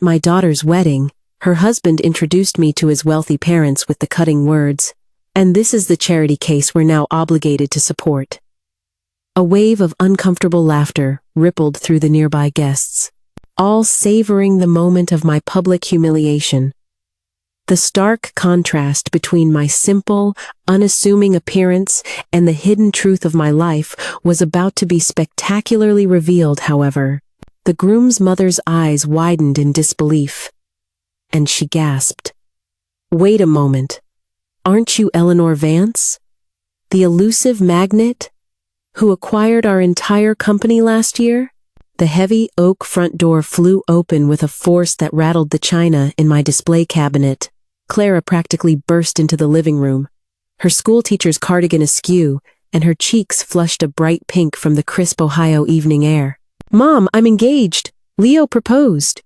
At my daughter's wedding, her husband introduced me to his wealthy parents with the cutting words, "And this is the charity case we're now obligated to support." A wave of uncomfortable laughter rippled through the nearby guests, all savoring the moment of my public humiliation. The stark contrast between my simple, unassuming appearance and the hidden truth of my life was about to be spectacularly revealed, however. The groom's mother's eyes widened in disbelief, and she gasped. "Wait a moment. Aren't you Eleanor Vance? The elusive magnate who acquired our entire company last year?" The heavy oak front door flew open with a force that rattled the china in my display cabinet. Clara practically burst into the living room, her schoolteacher's cardigan askew, and her cheeks flushed a bright pink from the crisp Ohio evening air. "Mom, I'm engaged. Leo proposed."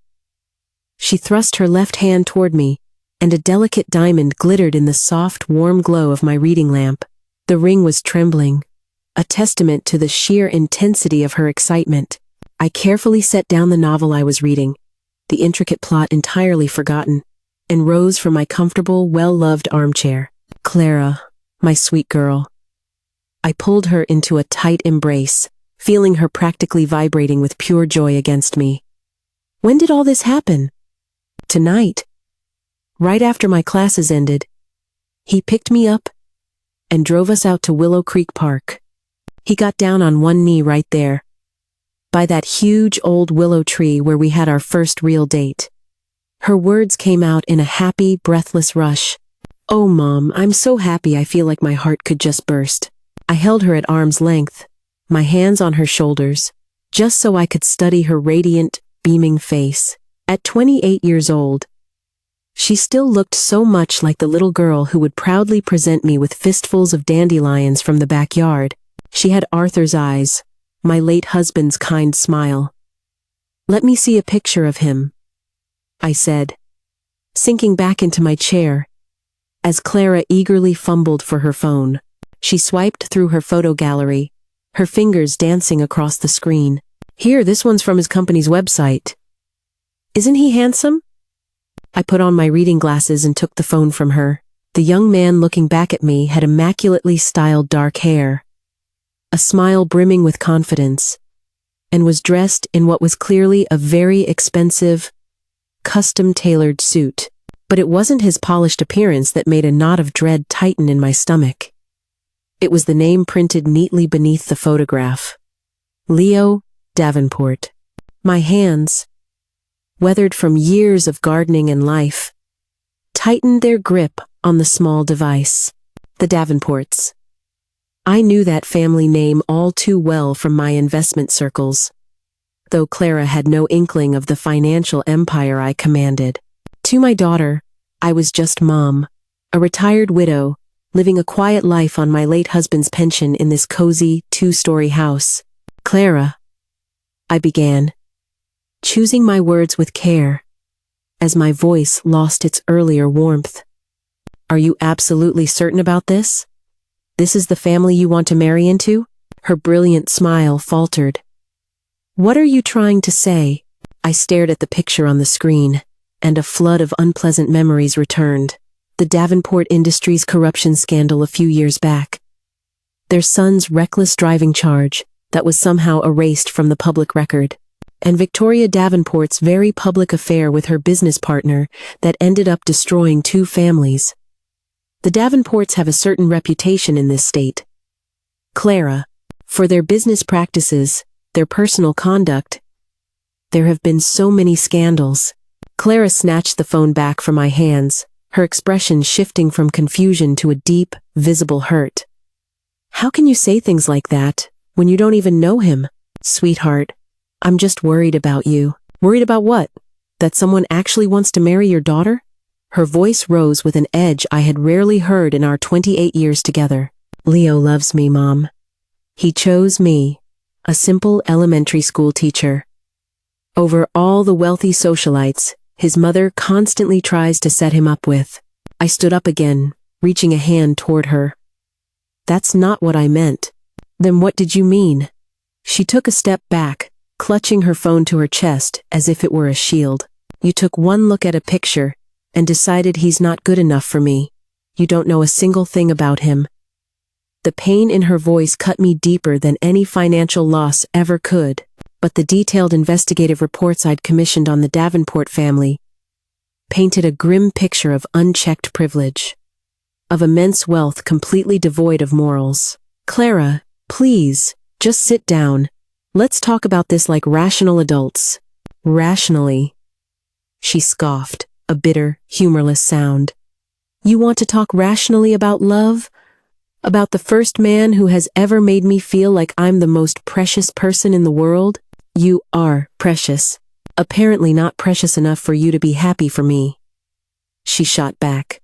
She thrust her left hand toward me, and a delicate diamond glittered in the soft, warm glow of my reading lamp. The ring was trembling, a testament to the sheer intensity of her excitement. I carefully set down the novel I was reading, the intricate plot entirely forgotten, and rose from my comfortable, well-loved armchair. "Clara, my sweet girl." I pulled her into a tight embrace, feeling her practically vibrating with pure joy against me. "When did all this happen?" "Tonight. Right after my classes ended. He picked me up and drove us out to Willow Creek Park. He got down on one knee right there, by that huge old willow tree where we had our first real date." Her words came out in a happy, breathless rush. "Oh, Mom, I'm so happy I feel like my heart could just burst." I held her at arm's length, my hands on her shoulders, just so I could study her radiant, beaming face. At 28 years old, she still looked so much like the little girl who would proudly present me with fistfuls of dandelions from the backyard. She had Arthur's eyes, my late husband's kind smile. "Let me see a picture of him," I said, sinking back into my chair, as Clara eagerly fumbled for her phone. She swiped through her photo gallery, her fingers dancing across the screen. "Here, this one's from his company's website. Isn't he handsome?" I put on my reading glasses and took the phone from her. The young man looking back at me had immaculately styled dark hair, a smile brimming with confidence, and was dressed in what was clearly a very expensive, custom-tailored suit. But it wasn't his polished appearance that made a knot of dread tighten in my stomach. It was the name printed neatly beneath the photograph. Leo Davenport. My hands, weathered from years of gardening and life, tightened their grip on the small device. The Davenports. I knew that family name all too well from my investment circles, though Clara had no inkling of the financial empire I commanded. To my daughter, I was just Mom, a retired widow, living a quiet life on my late husband's pension in this cozy, two-story house. "Clara," I began, choosing my words with care, as my voice lost its earlier warmth. "Are you absolutely certain about this? This is the family you want to marry into?" Her brilliant smile faltered. "What are you trying to say?" I stared at the picture on the screen, and a flood of unpleasant memories returned. The Davenport Industries corruption scandal a few years back. Their son's reckless driving charge that was somehow erased from the public record. And Victoria Davenport's very public affair with her business partner that ended up destroying two families. The Davenports have a certain reputation in this state, Clara, for their business practices, their personal conduct. There have been so many scandals. Clara snatched the phone back from my hands, her expression shifting from confusion to a deep, visible hurt. "How can you say things like that when you don't even know him?" "Sweetheart, I'm just worried about you." "Worried about what? That someone actually wants to marry your daughter?" Her voice rose with an edge I had rarely heard in our 28 years together. "Leo loves me, Mom. He chose me, a simple elementary school teacher. Over all the wealthy socialites his mother constantly tries to set him up with." I stood up again, reaching a hand toward her. "That's not what I meant." "Then what did you mean?" She took a step back, clutching her phone to her chest as if it were a shield. You took one look at a picture and decided he's not good enough for me. You don't know a single thing about him. The pain in her voice cut me deeper than any financial loss ever could, but the detailed investigative reports I'd commissioned on the Davenport family painted a grim picture of unchecked privilege, of immense wealth completely devoid of morals. Clara, please, just sit down. Let's talk about this like rational adults. Rationally, she scoffed, a bitter, humorless sound. You want to talk rationally about love? About the first man who has ever made me feel like I'm the most precious person in the world? You are precious. Apparently not precious enough for you to be happy for me. She shot back.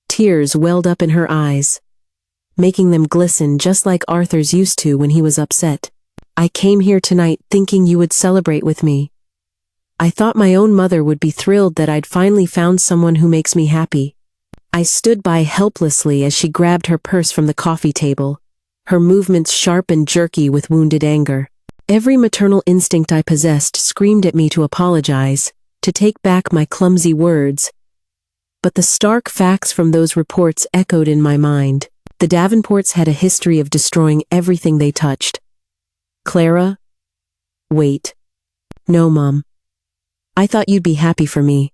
Tears welled up in her eyes, making them glisten just like Arthur's used to when he was upset. I came here tonight thinking you would celebrate with me. I thought my own mother would be thrilled that I'd finally found someone who makes me happy. I stood by helplessly as she grabbed her purse from the coffee table, her movements sharp and jerky with wounded anger. Every maternal instinct I possessed screamed at me to apologize, to take back my clumsy words. But the stark facts from those reports echoed in my mind. The Davenports had a history of destroying everything they touched. Clara? Wait. No, Mom. I thought you'd be happy for me.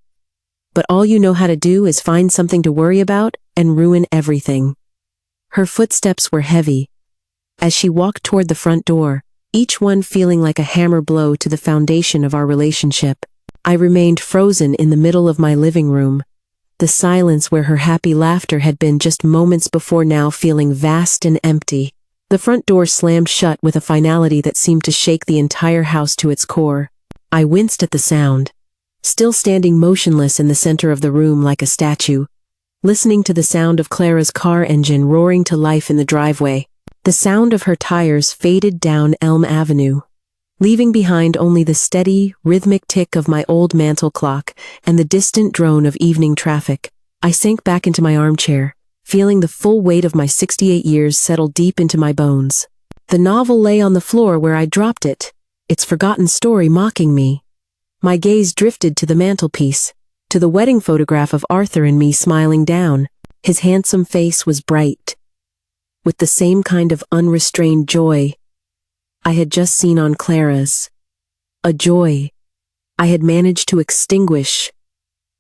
But all you know how to do is find something to worry about and ruin everything. Her footsteps were heavy as she walked toward the front door, each one feeling like a hammer blow to the foundation of our relationship. I remained frozen in the middle of my living room, the silence where her happy laughter had been just moments before now feeling vast and empty. The front door slammed shut with a finality that seemed to shake the entire house to its core. I winced at the sound, still standing motionless in the center of the room like a statue, listening to the sound of Clara's car engine roaring to life in the driveway. The sound of her tires faded down Elm Avenue, leaving behind only the steady, rhythmic tick of my old mantel clock and the distant drone of evening traffic. I sank back into my armchair, feeling the full weight of my 68 years settle deep into my bones. The novel lay on the floor where I dropped it, its forgotten story mocking me. My gaze drifted to the mantelpiece, to the wedding photograph of Arthur and me smiling down. His handsome face was bright, with the same kind of unrestrained joy I had just seen on Clara's. A joy I had managed to extinguish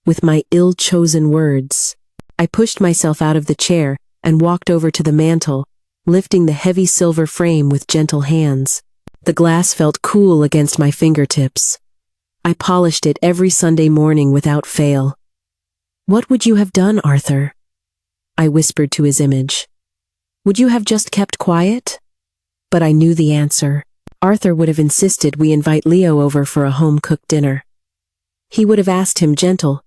with my ill-chosen words. I pushed myself out of the chair and walked over to the mantel, lifting the heavy silver frame with gentle hands. The glass felt cool against my fingertips. I polished it every Sunday morning without fail. What would you have done, Arthur? I whispered to his image. Would you have just kept quiet? But I knew the answer. Arthur would have insisted we invite Leo over for a home-cooked dinner. He would have asked him gentle,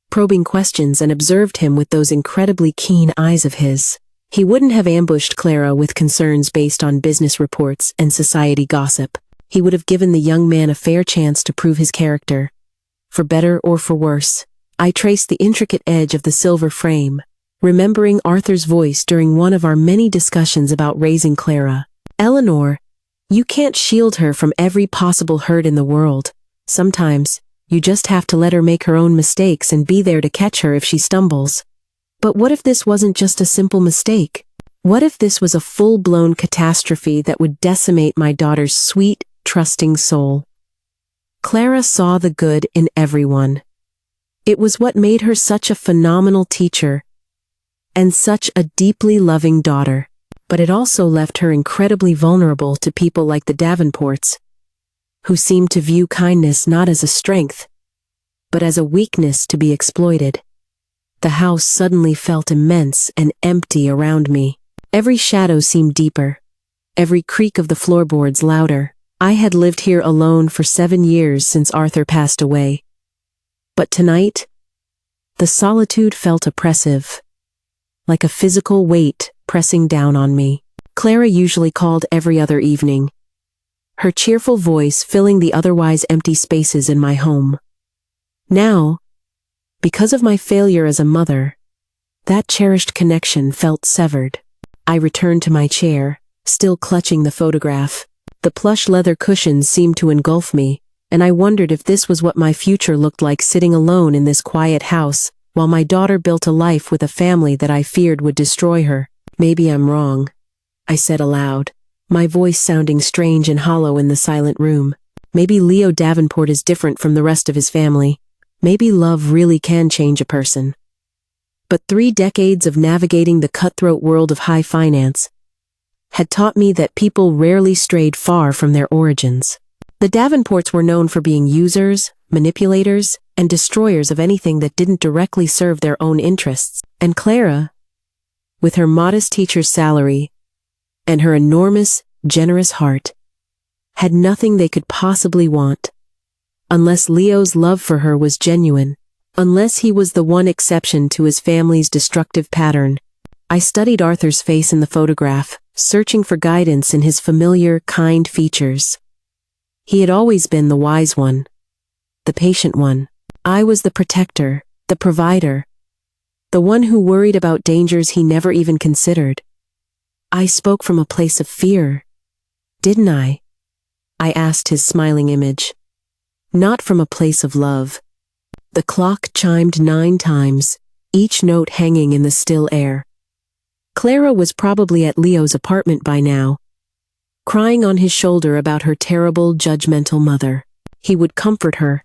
probing questions and observed him with those incredibly keen eyes of his. He wouldn't have ambushed Clara with concerns based on business reports and society gossip. He would have given the young man a fair chance to prove his character. For better or for worse, I traced the intricate edge of the silver frame, remembering Arthur's voice during one of our many discussions about raising Clara. Eleanor, you can't shield her from every possible hurt in the world. Sometimes, you just have to let her make her own mistakes and be there to catch her if she stumbles. But what if this wasn't just a simple mistake? What if this was a full-blown catastrophe that would decimate my daughter's sweet, trusting soul? Clara saw the good in everyone. It was what made her such a phenomenal teacher and such a deeply loving daughter. But it also left her incredibly vulnerable to people like the Davenports, who seemed to view kindness not as a strength, but as a weakness to be exploited. The house suddenly felt immense and empty around me. Every shadow seemed deeper, every creak of the floorboards louder. I had lived here alone for 7 years since Arthur passed away. But tonight, the solitude felt oppressive, like a physical weight pressing down on me. Clara usually called every other evening, her cheerful voice filling the otherwise empty spaces in my home. Now, because of my failure as a mother, that cherished connection felt severed. I returned to my chair, still clutching the photograph. The plush leather cushions seemed to engulf me, and I wondered if this was what my future looked like, sitting alone in this quiet house, while my daughter built a life with a family that I feared would destroy her. Maybe I'm wrong, I said aloud, my voice sounding strange and hollow in the silent room. Maybe Leo Davenport is different from the rest of his family. Maybe love really can change a person. But 3 decades of navigating the cutthroat world of high finance had taught me that people rarely strayed far from their origins. The Davenports were known for being users, manipulators, and destroyers of anything that didn't directly serve their own interests. And Clara, with her modest teacher's salary and her enormous, generous heart, had nothing they could possibly want. Unless Leo's love for her was genuine, unless he was the one exception to his family's destructive pattern. I studied Arthur's face in the photograph, searching for guidance in his familiar, kind features. He had always been the wise one, the patient one. I was the protector, the provider, the one who worried about dangers he never even considered. I spoke from a place of fear, didn't I? I asked his smiling image. Not from a place of love. The clock chimed 9 times, each note hanging in the still air. Clara was probably at Leo's apartment by now, crying on his shoulder about her terrible, judgmental mother. He would comfort her,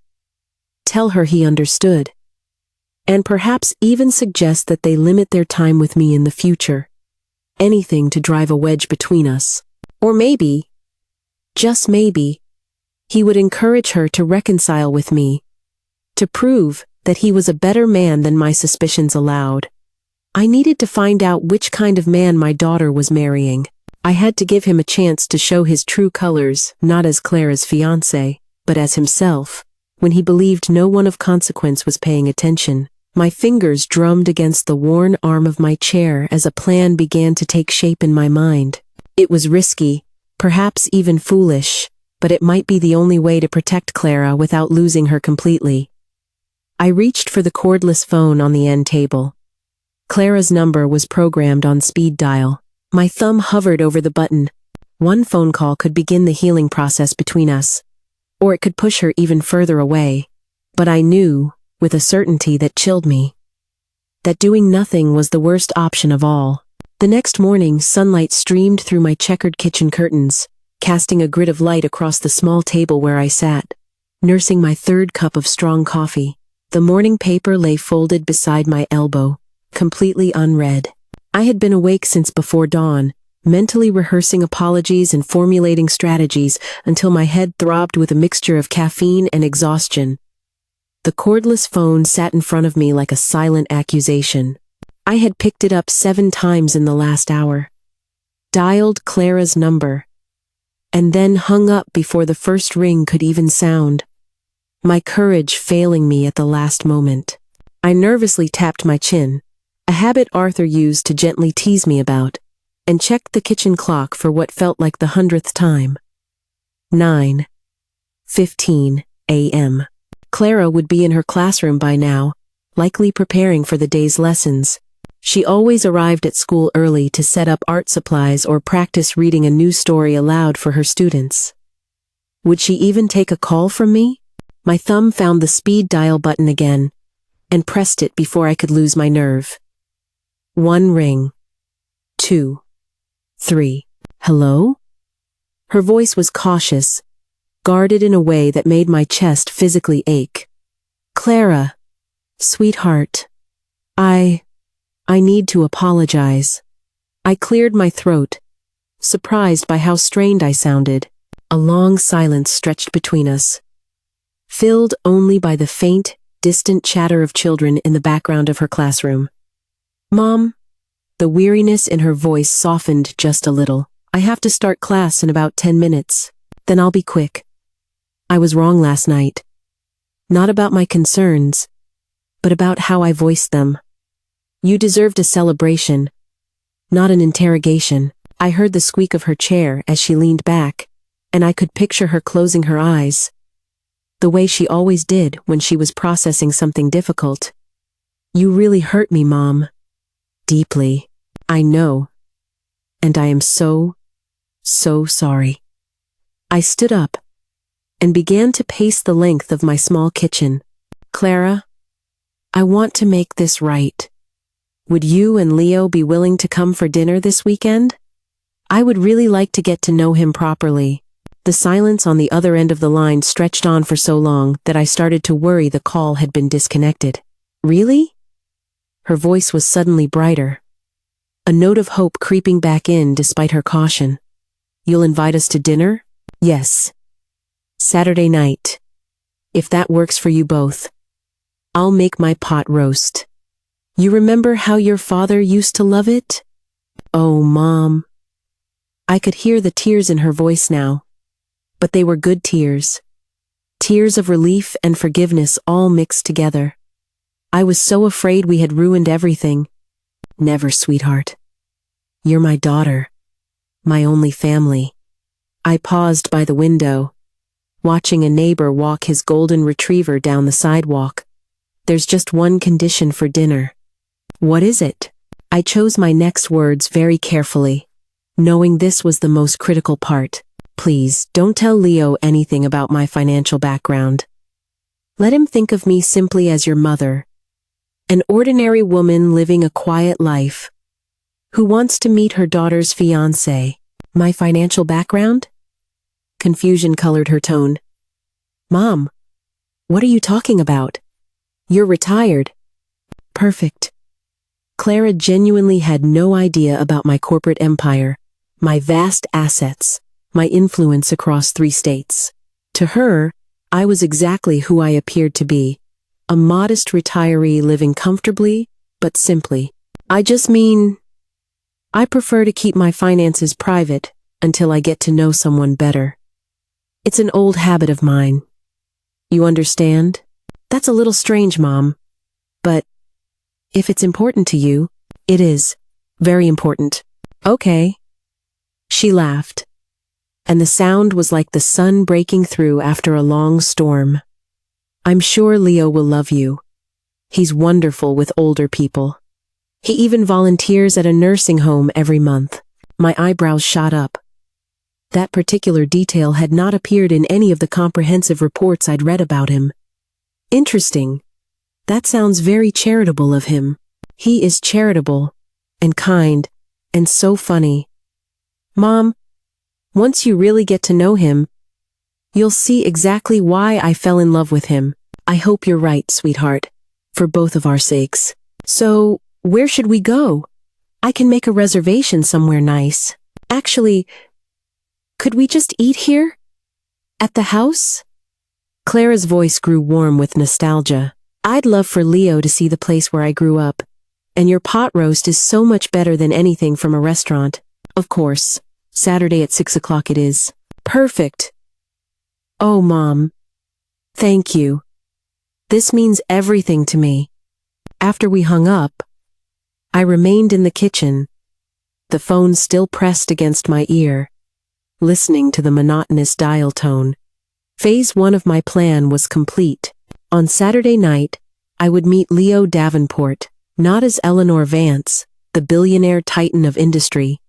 tell her he understood, and perhaps even suggest that they limit their time with me in the future. Anything to drive a wedge between us. Or maybe, just maybe, he would encourage her to reconcile with me, to prove that he was a better man than my suspicions allowed. I needed to find out which kind of man my daughter was marrying. I had to give him a chance to show his true colors, not as Clara's fiancé, but as himself. When he believed no one of consequence was paying attention, my fingers drummed against the worn arm of my chair as a plan began to take shape in my mind. It was risky, perhaps even foolish, but it might be the only way to protect Clara without losing her completely. I reached for the cordless phone on the end table. Clara's number was programmed on speed dial. My thumb hovered over the button. One phone call could begin the healing process between us, or it could push her even further away. But I knew, with a certainty that chilled me, that doing nothing was the worst option of all. The next morning, sunlight streamed through my checkered kitchen curtains, casting a grid of light across the small table where I sat, nursing my 3rd cup of strong coffee. The morning paper lay folded beside my elbow, completely unread. I had been awake since before dawn, mentally rehearsing apologies and formulating strategies until my head throbbed with a mixture of caffeine and exhaustion. The cordless phone sat in front of me like a silent accusation. I had picked it up 7 times in the last hour, dialed Clara's number, and then hung up before the first ring could even sound, my courage failing me at the last moment. I nervously tapped my chin, a habit Arthur used to gently tease me about, and checked the kitchen clock for what felt like the 100th time. 9:15 a.m. Clara would be in her classroom by now, likely preparing for the day's lessons. She always arrived at school early to set up art supplies or practice reading a new story aloud for her students. Would she even take a call from me? My thumb found the speed dial button again, and pressed it before I could lose my nerve. 1 ring. 2. 3. Hello? Her voice was cautious, guarded in a way that made my chest physically ache. Clara, sweetheart, I need to apologize. I cleared my throat, surprised by how strained I sounded. A long silence stretched between us, filled only by the faint, distant chatter of children in the background of her classroom. Mom, the weariness in her voice softened just a little. I have to start class in about 10 minutes. Then I'll be quick. I was wrong last night. Not about my concerns, but about how I voiced them. You deserved a celebration, not an interrogation. I heard the squeak of her chair as she leaned back, and I could picture her closing her eyes, the way she always did when she was processing something difficult. You really hurt me, Mom. Deeply. I know. And I am so sorry. I stood up, and began to pace the length of my small kitchen. Clara, I want to make this right. Would you and Leo be willing to come for dinner this weekend? I would really like to get to know him properly. The silence on the other end of the line stretched on for so long that I started to worry the call had been disconnected. Really? Her voice was suddenly brighter, a note of hope creeping back in despite her caution. You'll invite us to dinner? Yes. Saturday night. If that works for you both. I'll make my pot roast. You remember how your father used to love it? Oh, Mom. I could hear the tears in her voice now. But they were good tears. Tears of relief and forgiveness all mixed together. I was so afraid we had ruined everything. Never, sweetheart. You're my daughter. My only family. I paused by the window, watching a neighbor walk his golden retriever down the sidewalk. There's just one condition for dinner. What is it? I chose my next words very carefully, knowing this was the most critical part. Please, don't tell Leo anything about my financial background. Let him think of me simply as your mother, an ordinary woman living a quiet life, who wants to meet her daughter's fiancé. My financial background? Confusion colored her tone. Mom, what are you talking about? You're retired. Perfect. Clara genuinely had no idea about my corporate empire, my vast assets, my influence across 3 states. To her, I was exactly who I appeared to be, a modest retiree living comfortably, but simply. I prefer to keep my finances private until I get to know someone better. It's an old habit of mine. You understand? That's a little strange, Mom. But if it's important to you, it is. Very important. Okay. She laughed, and the sound was like the sun breaking through after a long storm. I'm sure Leo will love you. He's wonderful with older people. He even volunteers at a nursing home every month. My eyebrows shot up. That particular detail had not appeared in any of the comprehensive reports I'd read about him. Interesting. That sounds very charitable of him. He is charitable, and kind, and so funny. Mom, once you really get to know him, you'll see exactly why I fell in love with him. I hope you're right, sweetheart, for both of our sakes. So, where should we go? I can make a reservation somewhere nice. Actually, could we just eat here? At the house? Clara's voice grew warm with nostalgia. I'd love for Leo to see the place where I grew up. And your pot roast is so much better than anything from a restaurant. Of course. Saturday at 6 o'clock it is. Perfect. Oh, Mom. Thank you. This means everything to me. After we hung up, I remained in the kitchen, the phone still pressed against my ear, listening to the monotonous dial tone. Phase 1 of my plan was complete. On Saturday night, I would meet Leo Davenport, not as Eleanor Vance, the billionaire titan of industry,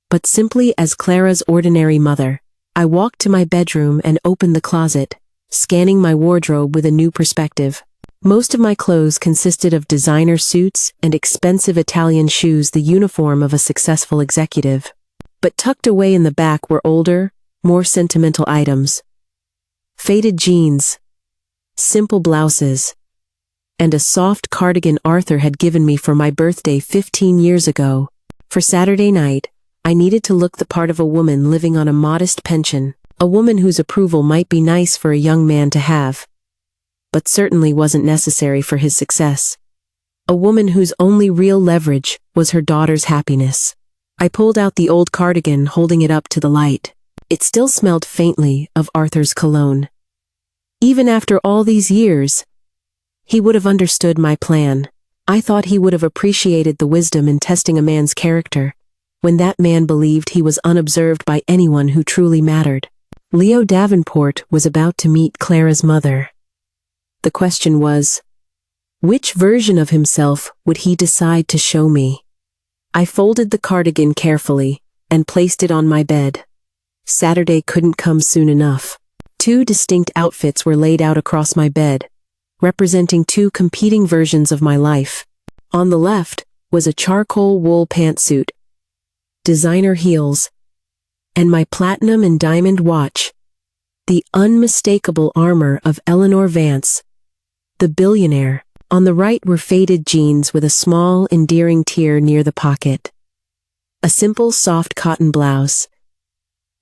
but simply as Clara's ordinary mother. I walked to my bedroom and opened the closet, scanning my wardrobe with a new perspective. Most of my clothes consisted of designer suits and expensive Italian shoes, the uniform of a successful executive. But tucked away in the back were older, more sentimental items. Faded jeans, simple blouses, and a soft cardigan Arthur had given me for my birthday 15 years ago. For Saturday night, I needed to look the part of a woman living on a modest pension, a woman whose approval might be nice for a young man to have, but certainly wasn't necessary for his success. A woman whose only real leverage was her daughter's happiness. I pulled out the old cardigan, holding it up to the light. It still smelled faintly of Arthur's cologne. Even after all these years, he would have understood my plan. I thought he would have appreciated the wisdom in testing a man's character, when that man believed he was unobserved by anyone who truly mattered. Leo Davenport was about to meet Clara's mother. The question was, which version of himself would he decide to show me? I folded the cardigan carefully and placed it on my bed. Saturday couldn't come soon enough. Two distinct outfits were laid out across my bed, representing two competing versions of my life. On the left was a charcoal wool pantsuit, designer heels, and my platinum and diamond watch, the unmistakable armor of Eleanor Vance, the billionaire. On the right were faded jeans with a small, endearing tear near the pocket, a simple, soft cotton blouse,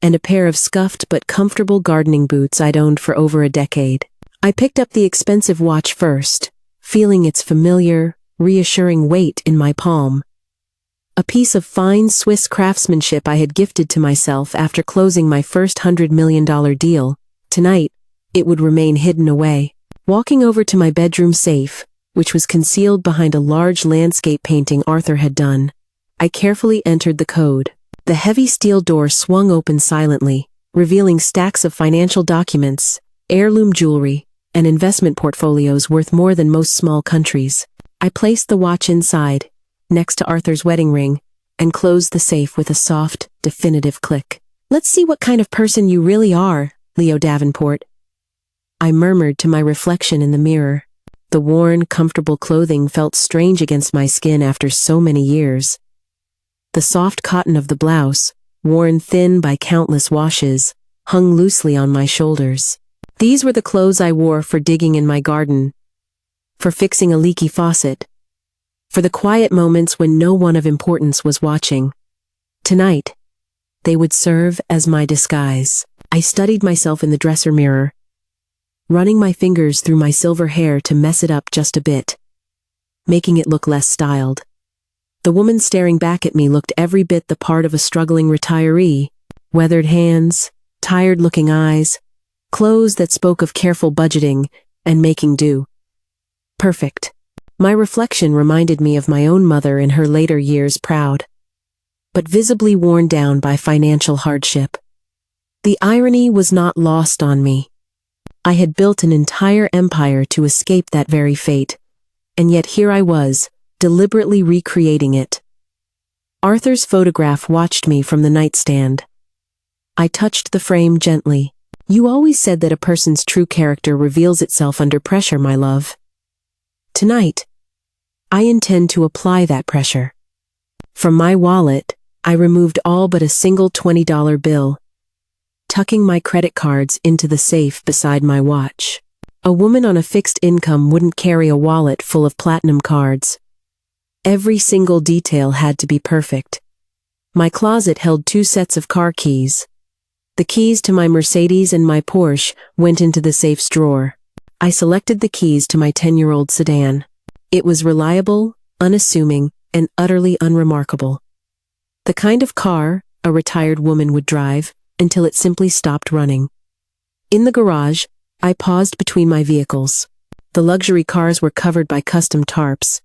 and a pair of scuffed but comfortable gardening boots I'd owned for over a decade. I picked up the expensive watch first, feeling its familiar, reassuring weight in my palm. A piece of fine Swiss craftsmanship I had gifted to myself after closing my first $100 million deal. Tonight, it would remain hidden away. Walking over to my bedroom safe, which was concealed behind a large landscape painting Arthur had done, I carefully entered the code. The heavy steel door swung open silently, revealing stacks of financial documents, heirloom jewelry, and investment portfolios worth more than most small countries. I placed the watch inside, next to Arthur's wedding ring, and closed the safe with a soft, definitive click. "Let's see what kind of person you really are, Leo Davenport," I murmured to my reflection in the mirror. The worn, comfortable clothing felt strange against my skin after so many years. The soft cotton of the blouse, worn thin by countless washes, hung loosely on my shoulders. These were the clothes I wore for digging in my garden, for fixing a leaky faucet, for the quiet moments when no one of importance was watching. Tonight, they would serve as my disguise. I studied myself in the dresser mirror, running my fingers through my silver hair to mess it up just a bit, making it look less styled. The woman staring back at me looked every bit the part of a struggling retiree. Weathered hands, tired-looking eyes, clothes that spoke of careful budgeting and making do. Perfect. My reflection reminded me of my own mother in her later years, proud, but visibly worn down by financial hardship. The irony was not lost on me. I had built an entire empire to escape that very fate, and yet here I was, deliberately recreating it. Arthur's photograph watched me from the nightstand. I touched the frame gently. "You always said that a person's true character reveals itself under pressure, my love. Tonight, I intend to apply that pressure." From my wallet, I removed all but a single $20 bill, tucking my credit cards into the safe beside my watch. A woman on a fixed income wouldn't carry a wallet full of platinum cards. Every single detail had to be perfect. My closet held 2 sets of car keys. The keys to my Mercedes and my Porsche went into the safe's drawer. I selected the keys to my 10-year-old sedan. It was reliable, unassuming, and utterly unremarkable. The kind of car a retired woman would drive until it simply stopped running. In the garage, I paused between my vehicles. The luxury cars were covered by custom tarps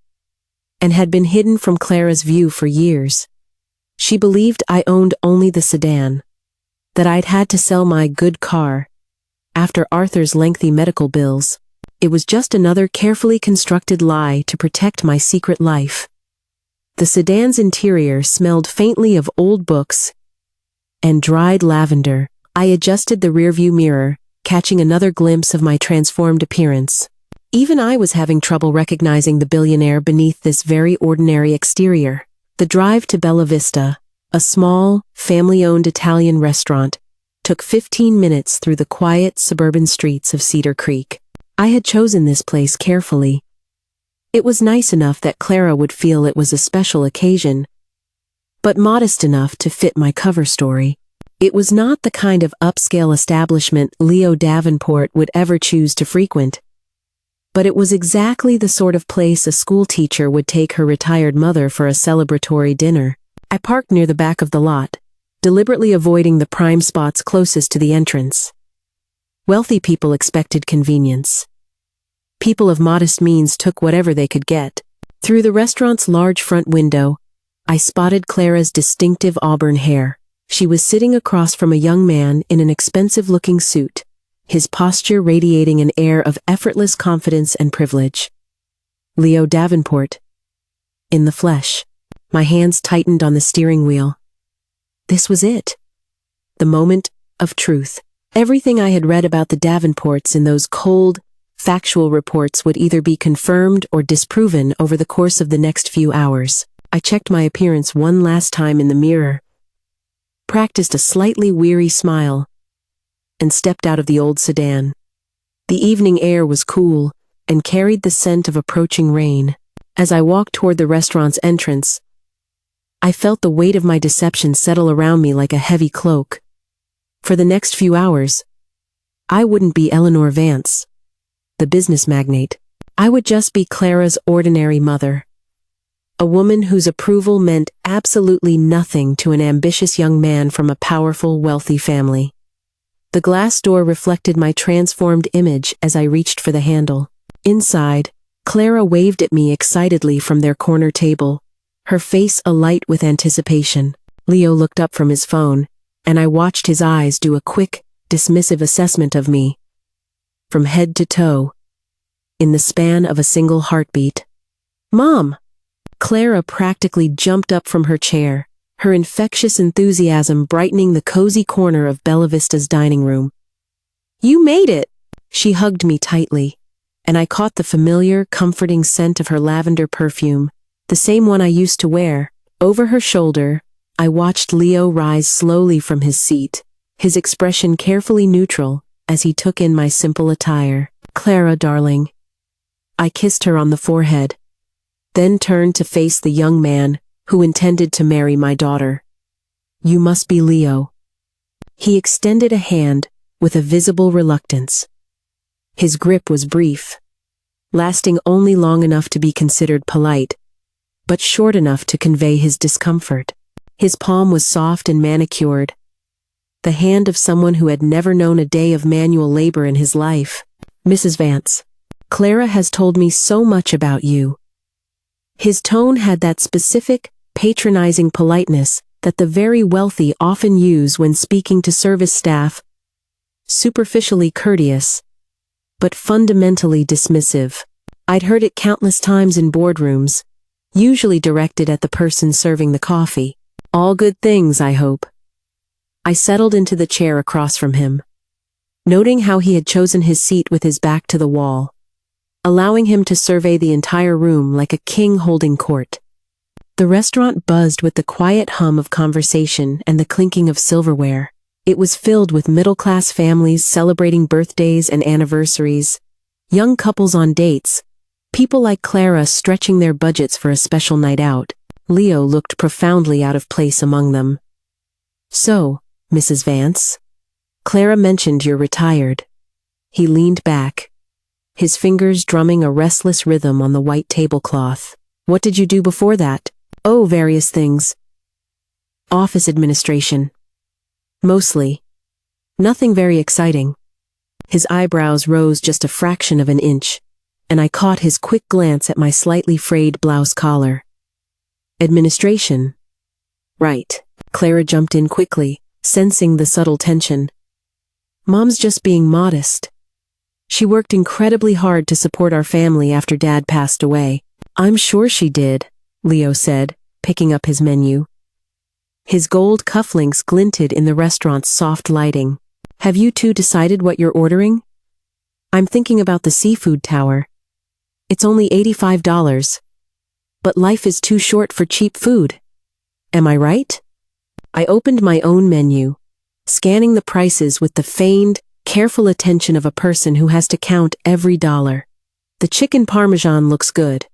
and had been hidden from Clara's view for years. She believed I owned only the sedan, that I'd had to sell my good car after Arthur's lengthy medical bills. It was just another carefully constructed lie to protect my secret life. The sedan's interior smelled faintly of old books and dried lavender. I adjusted the rearview mirror, catching another glimpse of my transformed appearance. Even I was having trouble recognizing the billionaire beneath this very ordinary exterior. The drive to Bella Vista, a small, family-owned Italian restaurant, took 15 minutes through the quiet suburban streets of Cedar Creek. I had chosen this place carefully. It was nice enough that Clara would feel it was a special occasion, but modest enough to fit my cover story. It was not the kind of upscale establishment Leo Davenport would ever choose to frequent, but it was exactly the sort of place a school teacher would take her retired mother for a celebratory dinner. I parked near the back of the lot, deliberately avoiding the prime spots closest to the entrance. Wealthy people expected convenience. People of modest means took whatever they could get. Through the restaurant's large front window, I spotted Clara's distinctive auburn hair. She was sitting across from a young man in an expensive-looking suit, his posture radiating an air of effortless confidence and privilege. Leo Davenport, in the flesh. My hands tightened on the steering wheel. This was it. The moment of truth. Everything I had read about the Davenports in those cold, factual reports would either be confirmed or disproven over the course of the next few hours. I checked my appearance one last time in the mirror, practiced a slightly weary smile, and stepped out of the old sedan. The evening air was cool and carried the scent of approaching rain. As I walked toward the restaurant's entrance, I felt the weight of my deception settle around me like a heavy cloak. For the next few hours, I wouldn't be Eleanor Vance, the business magnate. I would just be Clara's ordinary mother. A woman whose approval meant absolutely nothing to an ambitious young man from a powerful, wealthy family. The glass door reflected my transformed image as I reached for the handle. Inside, Clara waved at me excitedly from their corner table, her face alight with anticipation. Leo looked up from his phone, and I watched his eyes do a quick, dismissive assessment of me, from head to toe, in the span of a single heartbeat. "Mom!" Clara practically jumped up from her chair, her infectious enthusiasm brightening the cozy corner of Bella Vista's dining room. "You made it!" She hugged me tightly, and I caught the familiar, comforting scent of her lavender perfume, the same one I used to wear. Over her shoulder, I watched Leo rise slowly from his seat, his expression carefully neutral as he took in my simple attire. "Clara, darling." I kissed her on the forehead, then turned to face the young man who intended to marry my daughter. "You must be Leo." He extended a hand with a visible reluctance. His grip was brief, lasting only long enough to be considered polite, but short enough to convey his discomfort. His palm was soft and manicured, the hand of someone who had never known a day of manual labor in his life. "Mrs. Vance, Clara has told me so much about you." His tone had that specific, patronizing politeness that the very wealthy often use when speaking to service staff, superficially courteous, but fundamentally dismissive. I'd heard it countless times in boardrooms, usually directed at the person serving the coffee. "All good things, I hope." I settled into the chair across from him, noting how he had chosen his seat with his back to the wall, allowing him to survey the entire room like a king holding court. The restaurant buzzed with the quiet hum of conversation and the clinking of silverware. It was filled with middle-class families celebrating birthdays and anniversaries, young couples on dates, people like Clara stretching their budgets for a special night out. Leo looked profoundly out of place among them. "So, Mrs. Vance, Clara mentioned you're retired." He leaned back, his fingers drumming a restless rhythm on the white tablecloth. "What did you do before that?" "Oh, various things. Office administration. Mostly. Nothing very exciting." His eyebrows rose just a fraction of an inch, and I caught his quick glance at my slightly frayed blouse collar. "Administration. Right." Clara jumped in quickly, sensing the subtle tension. "Mom's just being modest. She worked incredibly hard to support our family after Dad passed away." "I'm sure she did," Leo said, picking up his menu. His gold cufflinks glinted in the restaurant's soft lighting. "Have you two decided what you're ordering?" "I'm thinking about the seafood tower. It's only $85, but life is too short for cheap food. Am I right?" I opened my own menu, scanning the prices with the feigned, careful attention of a person who has to count every dollar. "The chicken parmesan looks good,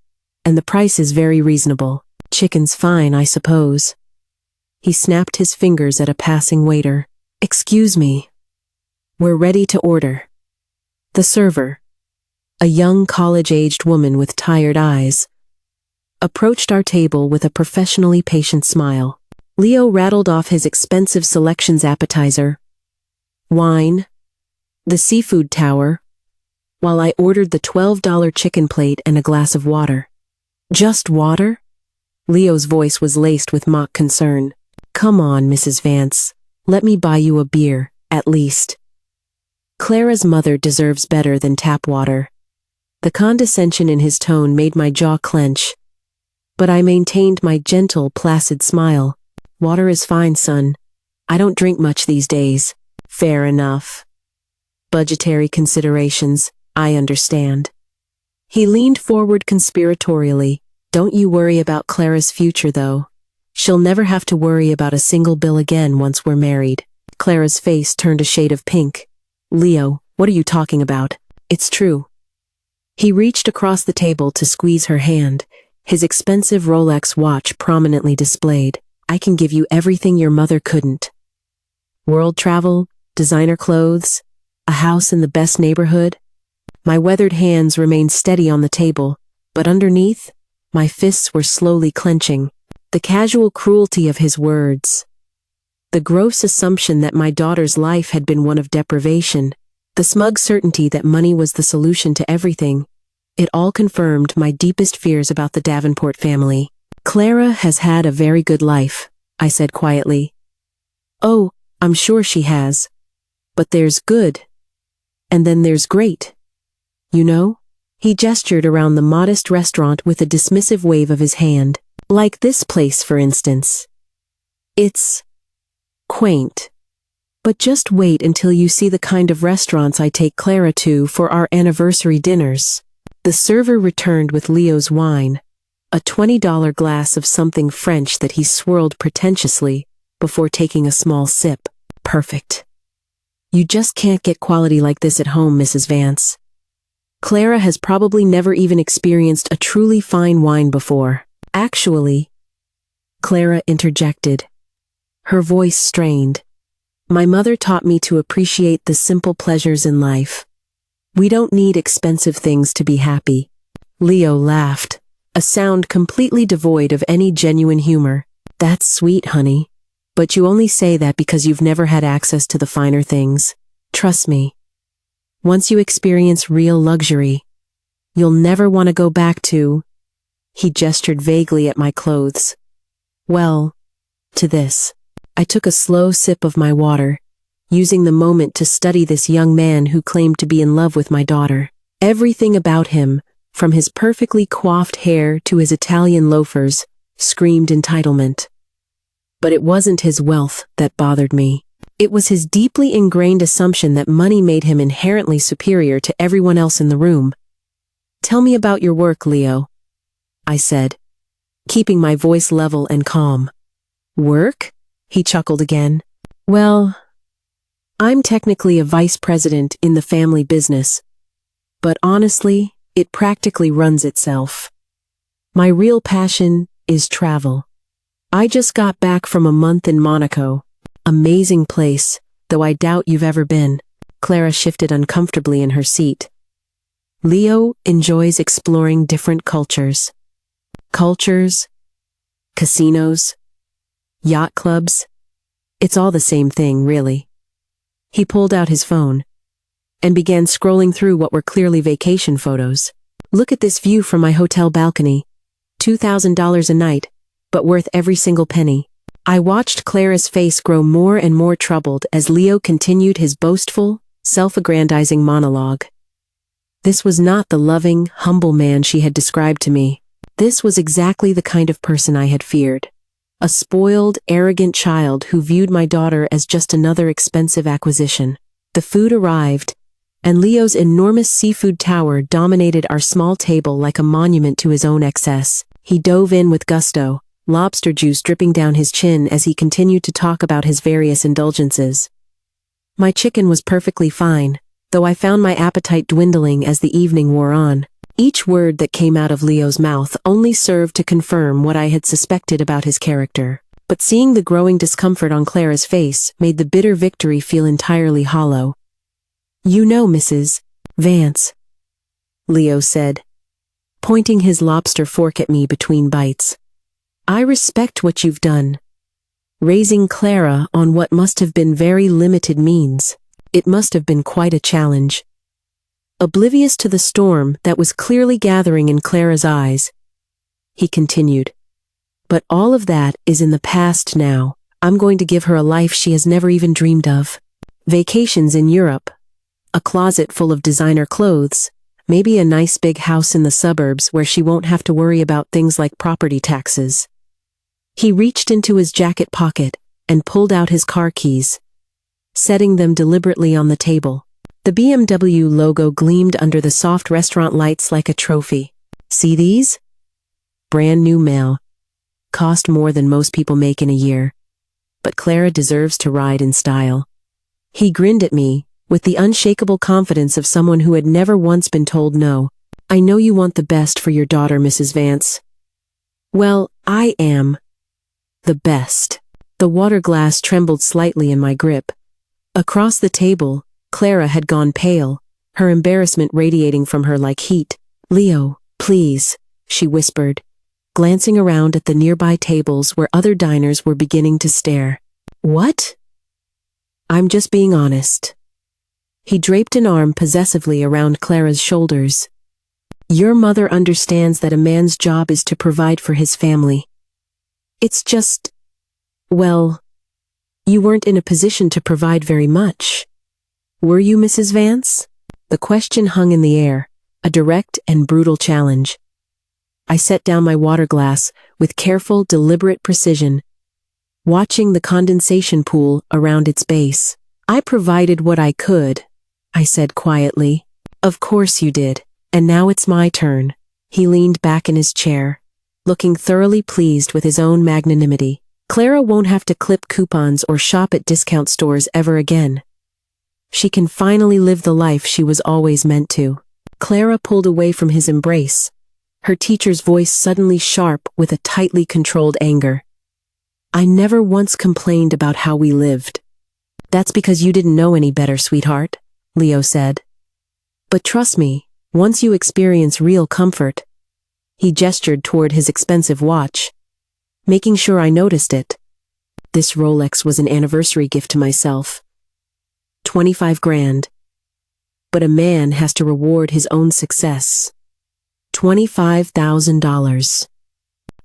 and the price is very reasonable." "Chicken's fine, I suppose." He snapped his fingers at a passing waiter. "Excuse me. We're ready to order." The server, a young college-aged woman with tired eyes, approached our table with a professionally patient smile. Leo rattled off his expensive selections: appetizer, wine, the seafood tower, while I ordered the $12 chicken plate and a glass of water. "Just water?" Leo's voice was laced with mock concern. "Come on, Mrs. Vance. Let me buy you a beer, at least. Clara's mother deserves better than tap water." The condescension in his tone made my jaw clench, but I maintained my gentle, placid smile. "Water is fine, son. I don't drink much these days." "Fair enough." Budgetary considerations, I understand. He leaned forward conspiratorially. Don't you worry about Clara's future, though. She'll never have to worry about a single bill again once we're married. Clara's face turned a shade of pink. Leo, what are you talking about? It's true. He reached across the table to squeeze her hand, his expensive Rolex watch prominently displayed. I can give you everything your mother couldn't. World travel, designer clothes, a house in the best neighborhood. My weathered hands remained steady on the table, but underneath, my fists were slowly clenching. The casual cruelty of his words. The gross assumption that my daughter's life had been one of deprivation. The smug certainty that money was the solution to everything. It all confirmed my deepest fears about the Davenport family. Clara has had a very good life, I said quietly. Oh, I'm sure she has. But there's good. And then there's great. You know? He gestured around the modest restaurant with a dismissive wave of his hand. Like this place, for instance. It's quaint. But just wait until you see the kind of restaurants I take Clara to for our anniversary dinners. The server returned with Leo's wine, a $20 glass of something French that he swirled pretentiously before taking a small sip. Perfect. You just can't get quality like this at home, Mrs. Vance. Clara has probably never even experienced a truly fine wine before. Actually, Clara interjected, her voice strained. My mother taught me to appreciate the simple pleasures in life. We don't need expensive things to be happy. Leo laughed, a sound completely devoid of any genuine humor. That's sweet, honey. But you only say that because you've never had access to the finer things. Trust me. Once you experience real luxury, you'll never want to go back to... He gestured vaguely at my clothes. Well, to this. I took a slow sip of my water, using the moment to study this young man who claimed to be in love with my daughter. Everything about him, from his perfectly coiffed hair to his Italian loafers, screamed entitlement. But it wasn't his wealth that bothered me. It was his deeply ingrained assumption that money made him inherently superior to everyone else in the room. Tell me about your work, Leo, I said, keeping my voice level and calm. Work? He chuckled again. Well, I'm technically a vice president in the family business, but honestly, it practically runs itself. My real passion is travel. I just got back from a month in Monaco. Amazing place, though I doubt you've ever been. Clara shifted uncomfortably in her seat. Leo enjoys exploring different cultures. Cultures, casinos, yacht clubs. It's all the same thing, really. He pulled out his phone and began scrolling through what were clearly vacation photos. Look at this view from my hotel balcony. $2,000 a night, but worth every single penny. I watched Clara's face grow more and more troubled as Leo continued his boastful, self-aggrandizing monologue. This was not the loving, humble man she had described to me. This was exactly the kind of person I had feared. A spoiled, arrogant child who viewed my daughter as just another expensive acquisition. The food arrived, and Leo's enormous seafood tower dominated our small table like a monument to his own excess. He dove in with gusto, lobster juice dripping down his chin as he continued to talk about his various indulgences. My chicken was perfectly fine, though I found my appetite dwindling as the evening wore on. Each word that came out of Leo's mouth only served to confirm what I had suspected about his character. But seeing the growing discomfort on Clara's face made the bitter victory feel entirely hollow. You know, Mrs. Vance, Leo said, pointing his lobster fork at me between bites. I respect what you've done. Raising Clara on what must have been very limited means. It must have been quite a challenge. Oblivious to the storm that was clearly gathering in Clara's eyes, he continued. But all of that is in the past now. I'm going to give her a life she has never even dreamed of. Vacations in Europe, a closet full of designer clothes, maybe a nice big house in the suburbs where she won't have to worry about things like property taxes. He reached into his jacket pocket and pulled out his car keys, setting them deliberately on the table. The BMW logo gleamed under the soft restaurant lights like a trophy. See these? Brand new mail. Cost more than most people make in a year. But Clara deserves to ride in style. He grinned at me, with the unshakable confidence of someone who had never once been told no. I know you want the best for your daughter, Mrs. Vance. Well, I am the best. The water glass trembled slightly in my grip. Across the table, Clara had gone pale, her embarrassment radiating from her like heat. Leo, please, she whispered, glancing around at the nearby tables where other diners were beginning to stare. What? I'm just being honest. He draped an arm possessively around Clara's shoulders. Your mother understands that a man's job is to provide for his family. It's just, well, you weren't in a position to provide very much. Were you, Mrs. Vance? The question hung in the air, a direct and brutal challenge. I set down my water glass with careful, deliberate precision, watching the condensation pool around its base. I provided what I could, I said quietly. Of course you did, and now it's my turn. He leaned back in his chair, looking thoroughly pleased with his own magnanimity. Clara won't have to clip coupons or shop at discount stores ever again. She can finally live the life she was always meant to. Clara pulled away from his embrace, her teacher's voice suddenly sharp with a tightly controlled anger. I never once complained about how we lived. That's because you didn't know any better, sweetheart, Leo said. But trust me, once you experience real comfort. He gestured toward his expensive watch, making sure I noticed it. This Rolex was an anniversary gift to myself. 25 grand. But a man has to reward his own success. $25,000.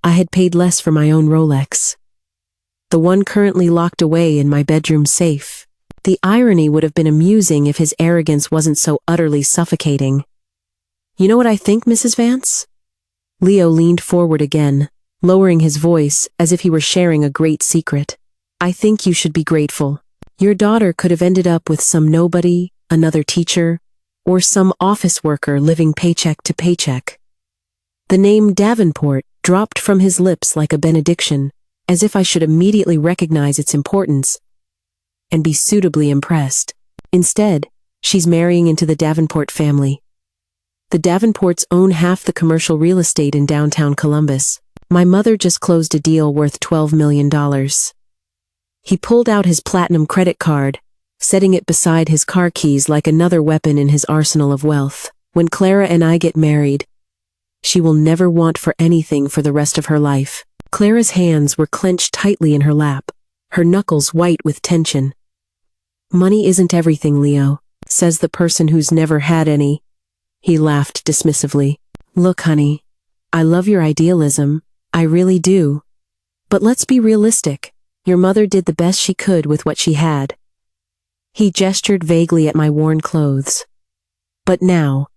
I had paid less for my own Rolex. The one currently locked away in my bedroom safe. The irony would have been amusing if his arrogance wasn't so utterly suffocating. You know what I think, Mrs. Vance? Leo leaned forward again, lowering his voice as if he were sharing a great secret. I think you should be grateful. Your daughter could have ended up with some nobody, another teacher, or some office worker living paycheck to paycheck. The name Davenport dropped from his lips like a benediction, as if I should immediately recognize its importance and be suitably impressed. Instead, she's marrying into the Davenport family. The Davenports own half the commercial real estate in downtown Columbus. My mother just closed a deal worth $12 million. He pulled out his platinum credit card, setting it beside his car keys like another weapon in his arsenal of wealth. When Clara and I get married, she will never want for anything for the rest of her life. Clara's hands were clenched tightly in her lap, her knuckles white with tension. Money isn't everything, Leo, says the person who's never had any. He laughed dismissively. Look, honey, I love your idealism, I really do. But let's be realistic. Your mother did the best she could with what she had. He gestured vaguely at my worn clothes. But now,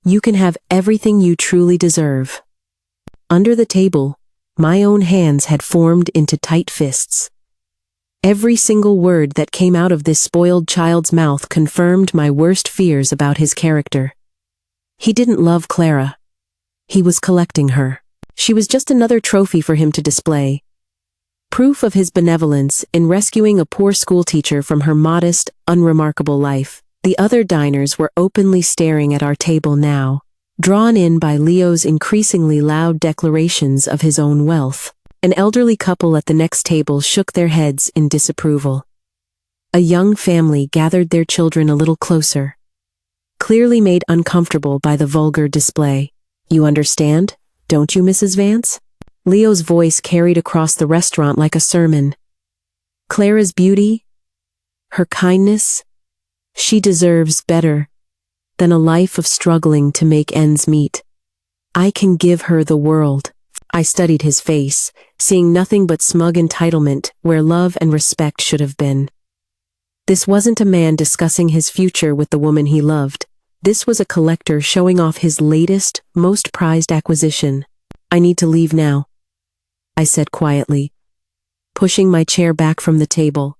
you can have everything you truly deserve. Under the table, my own hands had formed into tight fists. Every single word that came out of this spoiled child's mouth confirmed my worst fears about his character. He didn't love Clara. He was collecting her. She was just another trophy for him to display. Proof of his benevolence in rescuing a poor schoolteacher from her modest, unremarkable life. The other diners were openly staring at our table now, drawn in by Leo's increasingly loud declarations of his own wealth. An elderly couple at the next table shook their heads in disapproval. A young family gathered their children a little closer, clearly made uncomfortable by the vulgar display. You understand, don't you, Mrs. Vance? Leo's voice carried across the restaurant like a sermon. Clara's beauty, her kindness, she deserves better than a life of struggling to make ends meet. I can give her the world. I studied his face, seeing nothing but smug entitlement where love and respect should have been. This wasn't a man discussing his future with the woman he loved. This was a collector showing off his latest, most prized acquisition. I need to leave now, I said quietly, pushing my chair back from the table.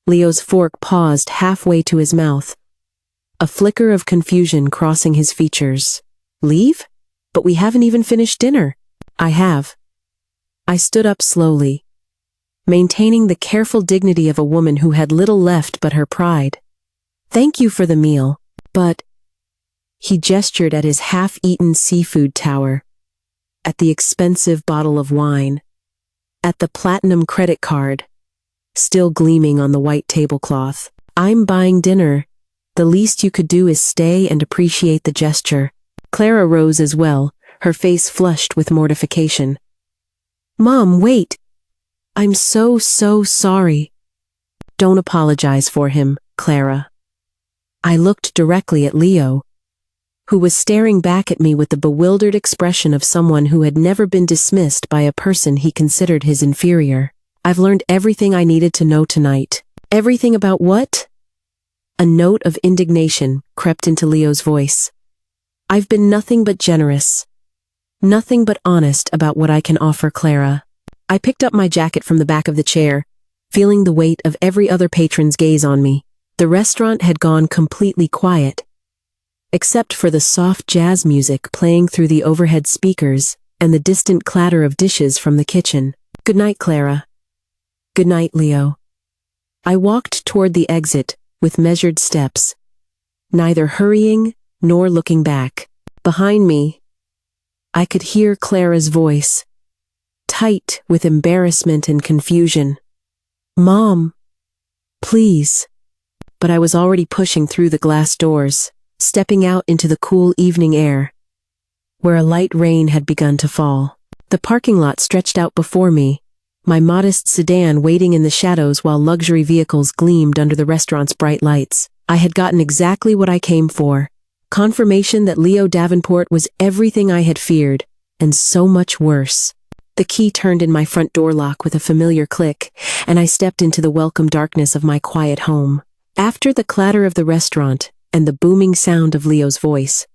Leo's fork paused halfway to his mouth, a flicker of confusion crossing his features. Leave? But we haven't even finished dinner. I have. I stood up slowly, maintaining the careful dignity of a woman who had little left but her pride. Thank you for the meal, but... He gestured at his half-eaten seafood tower, at the expensive bottle of wine, at the platinum credit card, still gleaming on the white tablecloth. I'm buying dinner. The least you could do is stay and appreciate the gesture. Clara rose as well, her face flushed with mortification. Mom, wait. I'm so sorry. Don't apologize for him, Clara. I looked directly at Leo, who was staring back at me with the bewildered expression of someone who had never been dismissed by a person he considered his inferior. I've learned everything I needed to know tonight. Everything about what? A note of indignation crept into Leo's voice. I've been nothing but generous. Nothing but honest about what I can offer Clara. I picked up my jacket from the back of the chair, feeling the weight of every other patron's gaze on me. The restaurant had gone completely quiet, except for the soft jazz music playing through the overhead speakers and the distant clatter of dishes from the kitchen. Good night, Clara. Good night, Leo. I walked toward the exit with measured steps, neither hurrying nor looking back. Behind me, I could hear Clara's voice, tight with embarrassment and confusion. Mom, please. But I was already pushing through the glass doors, stepping out into the cool evening air, where a light rain had begun to fall. The parking lot stretched out before me, my modest sedan waiting in the shadows while luxury vehicles gleamed under the restaurant's bright lights. I had gotten exactly what I came for, confirmation that Leo Davenport was everything I had feared, and so much worse. The key turned in my front door lock with a familiar click, and I stepped into the welcome darkness of my quiet home. After the clatter of the restaurant and the booming sound of Leo's voice,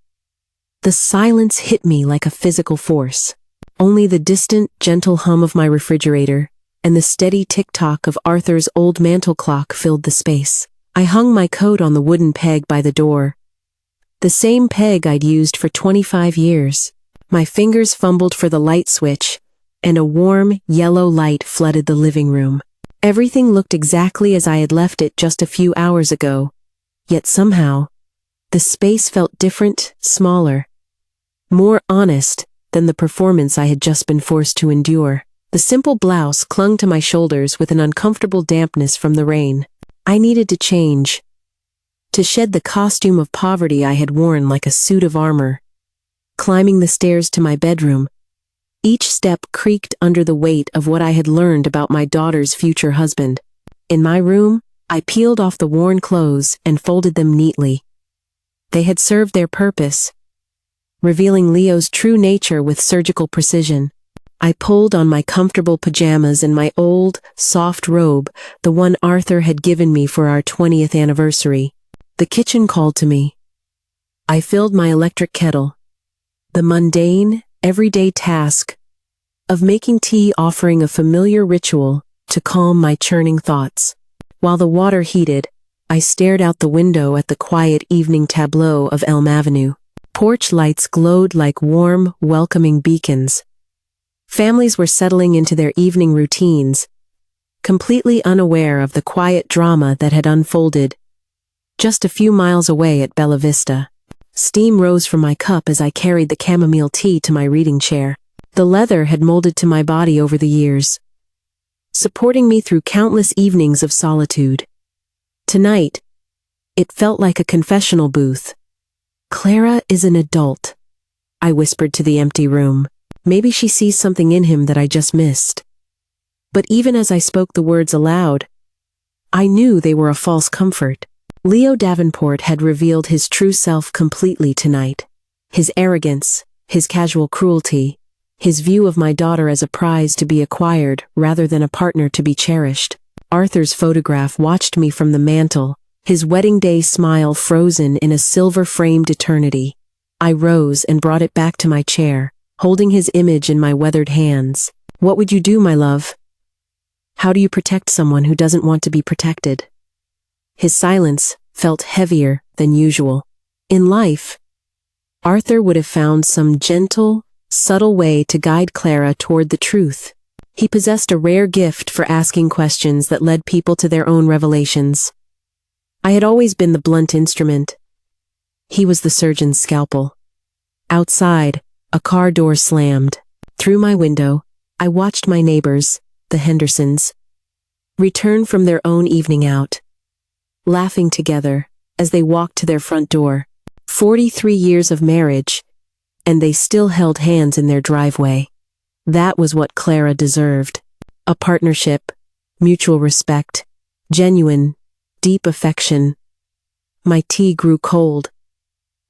the silence hit me like a physical force. Only the distant, gentle hum of my refrigerator and the steady tick-tock of Arthur's old mantel clock filled the space. I hung my coat on the wooden peg by the door, the same peg I'd used for 25 years. My fingers fumbled for the light switch, and a warm, yellow light flooded the living room. Everything looked exactly as I had left it just a few hours ago, yet somehow, the space felt different, smaller, more honest than the performance I had just been forced to endure. The simple blouse clung to my shoulders with an uncomfortable dampness from the rain. I needed to change, to shed the costume of poverty I had worn like a suit of armor. Climbing the stairs to my bedroom, each step creaked under the weight of what I had learned about my daughter's future husband. In my room, I peeled off the worn clothes and folded them neatly. They had served their purpose, revealing Leo's true nature with surgical precision. I pulled on my comfortable pajamas and my old, soft robe, the one Arthur had given me for our 20th anniversary. The kitchen called to me. I filled my electric kettle, the mundane, everyday task of making tea offering a familiar ritual to calm my churning thoughts. While the water heated, I stared out the window at the quiet evening tableau of Elm Avenue. Porch lights glowed like warm, welcoming beacons. Families were settling into their evening routines, completely unaware of the quiet drama that had unfolded just a few miles away at Bella Vista. Steam rose from my cup as I carried the chamomile tea to my reading chair. The leather had molded to my body over the years, supporting me through countless evenings of solitude. Tonight, it felt like a confessional booth. Clara is an adult, I whispered to the empty room. Maybe she sees something in him that I just missed. But even as I spoke the words aloud, I knew they were a false comfort. Leo Davenport had revealed his true self completely tonight. His arrogance, his casual cruelty, his view of my daughter as a prize to be acquired rather than a partner to be cherished. Arthur's photograph watched me from the mantel, his wedding day smile frozen in a silver-framed eternity. I rose and brought it back to my chair, holding his image in my weathered hands. What would you do, my love? How do you protect someone who doesn't want to be protected? His silence, felt heavier than usual. In life, Arthur would have found some gentle, subtle way to guide Clara toward the truth. He possessed a rare gift for asking questions that led people to their own revelations. I had always been the blunt instrument. He was the surgeon's scalpel. Outside, a car door slammed. Through my window, I watched my neighbors, the Hendersons, return from their own evening out, laughing together as they walked to their front door. 43 years of marriage, and they still held hands in their driveway. That was what Clara deserved. A partnership, mutual respect, genuine, deep affection. My tea grew cold.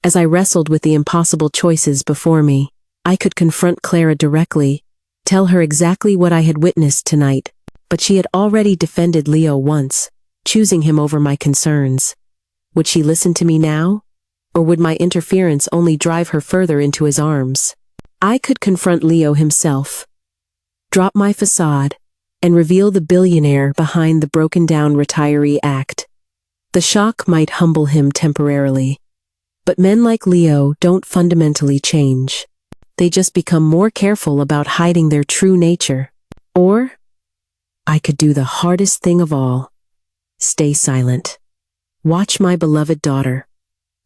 As I wrestled with the impossible choices before me, I could confront Clara directly, tell her exactly what I had witnessed tonight, but she had already defended Leo once, choosing him over my concerns. Would she listen to me now? Or would my interference only drive her further into his arms? I could confront Leo himself, drop my facade, and reveal the billionaire behind the broken-down retiree act. The shock might humble him temporarily, but men like Leo don't fundamentally change. They just become more careful about hiding their true nature. Or, I could do the hardest thing of all. Stay silent. Watch my beloved daughter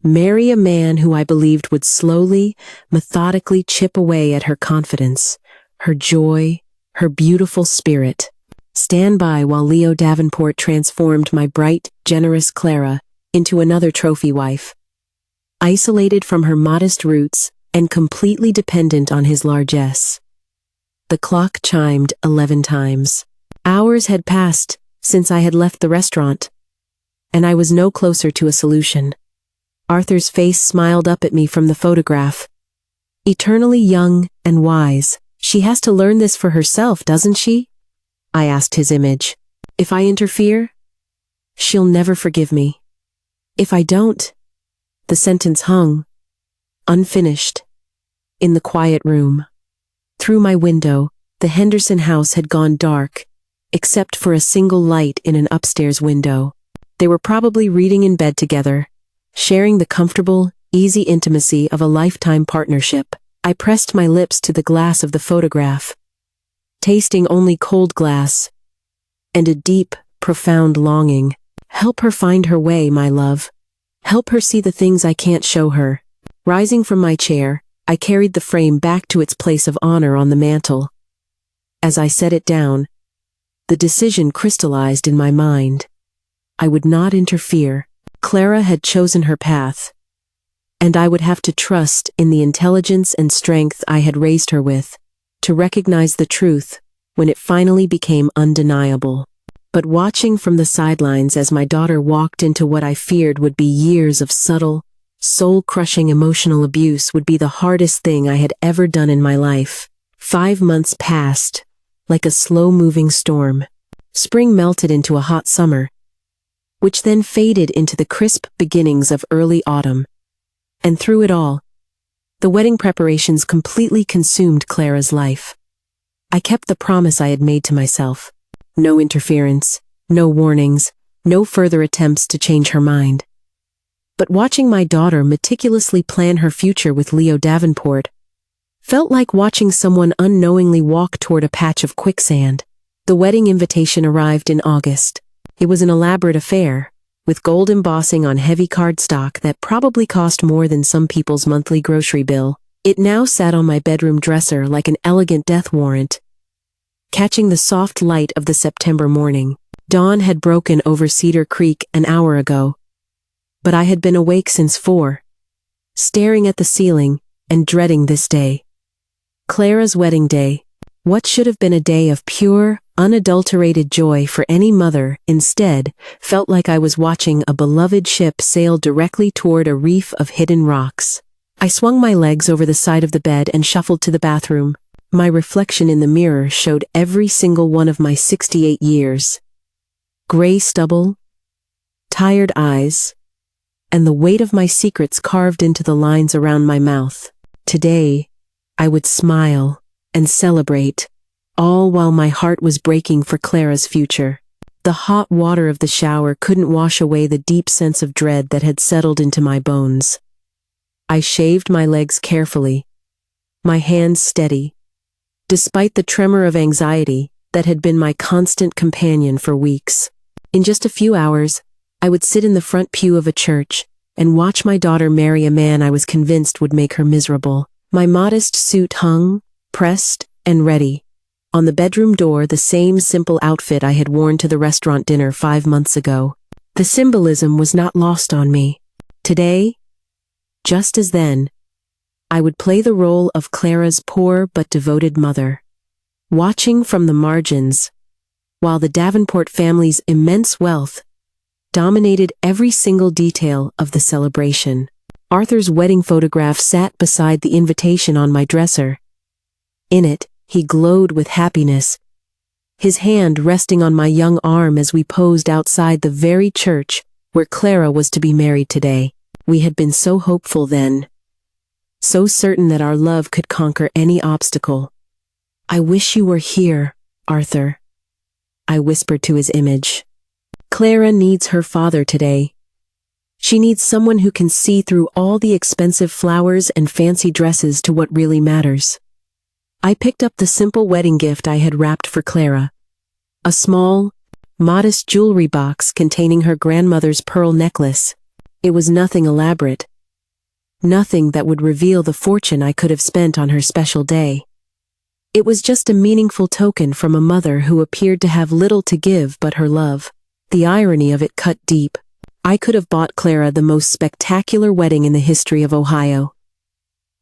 marry a man who I believed would slowly, methodically chip away at her confidence, her joy, her beautiful spirit. Stand by while Leo Davenport transformed my bright, generous Clara into another trophy wife. Isolated from her modest roots and completely dependent on his largesse. The clock chimed 11 times. Hours had passed since I had left the restaurant, and I was no closer to a solution. Arthur's face smiled up at me from the photograph. Eternally young and wise. She has to learn this for herself, doesn't she? I asked his image. If I interfere, she'll never forgive me. If I don't, the sentence hung, unfinished, in the quiet room. Through my window, the Henderson house had gone dark, except for a single light in an upstairs window. They were probably reading in bed together, sharing the comfortable, easy intimacy of a lifetime partnership. I pressed my lips to the glass of the photograph, tasting only cold glass, and a deep, profound longing. Help her find her way, my love. Help her see the things I can't show her. Rising from my chair, I carried the frame back to its place of honor on the mantel. As I set it down, the decision crystallized in my mind. I would not interfere. Clara had chosen her path, and I would have to trust in the intelligence and strength I had raised her with, to recognize the truth when it finally became undeniable. But watching from the sidelines as my daughter walked into what I feared would be years of subtle, soul-crushing emotional abuse would be the hardest thing I had ever done in my life. 5 months passed, like a slow-moving storm. Spring melted into a hot summer, which then faded into the crisp beginnings of early autumn. And through it all, the wedding preparations completely consumed Clara's life. I kept the promise I had made to myself. No interference, no warnings, no further attempts to change her mind. But watching my daughter meticulously plan her future with Leo Davenport felt like watching someone unknowingly walk toward a patch of quicksand. The wedding invitation arrived in August. It was an elaborate affair, with gold embossing on heavy cardstock that probably cost more than some people's monthly grocery bill. It now sat on my bedroom dresser like an elegant death warrant, catching the soft light of the September morning. Dawn had broken over Cedar Creek an hour ago, but I had been awake since 4, staring at the ceiling and dreading this day. Clara's wedding day. What should have been a day of pure, unadulterated joy for any mother, instead, felt like I was watching a beloved ship sail directly toward a reef of hidden rocks. I swung my legs over the side of the bed and shuffled to the bathroom. My reflection in the mirror showed every single one of my 68 years. Gray stubble, tired eyes, and the weight of my secrets carved into the lines around my mouth. Today, I would smile and celebrate, all while my heart was breaking for Clara's future. The hot water of the shower couldn't wash away the deep sense of dread that had settled into my bones. I shaved my legs carefully, my hands steady, despite the tremor of anxiety that had been my constant companion for weeks. In just a few hours, I would sit in the front pew of a church and watch my daughter marry a man I was convinced would make her miserable. My modest suit hung, pressed, and ready. On the bedroom door, the same simple outfit I had worn to the restaurant dinner 5 months ago. The symbolism was not lost on me. Today, just as then, I would play the role of Clara's poor but devoted mother, watching from the margins, while the Davenport family's immense wealth dominated every single detail of the celebration. Arthur's wedding photograph sat beside the invitation on my dresser. In it, he glowed with happiness, his hand resting on my young arm as we posed outside the very church where Clara was to be married today. We had been so hopeful then, so certain that our love could conquer any obstacle. "I wish you were here, Arthur," I whispered to his image. "Clara needs her father today. She needs someone who can see through all the expensive flowers and fancy dresses to what really matters." I picked up the simple wedding gift I had wrapped for Clara. A small, modest jewelry box containing her grandmother's pearl necklace. It was nothing elaborate. Nothing that would reveal the fortune I could have spent on her special day. It was just a meaningful token from a mother who appeared to have little to give but her love. The irony of it cut deep. I could have bought Clara the most spectacular wedding in the history of Ohio.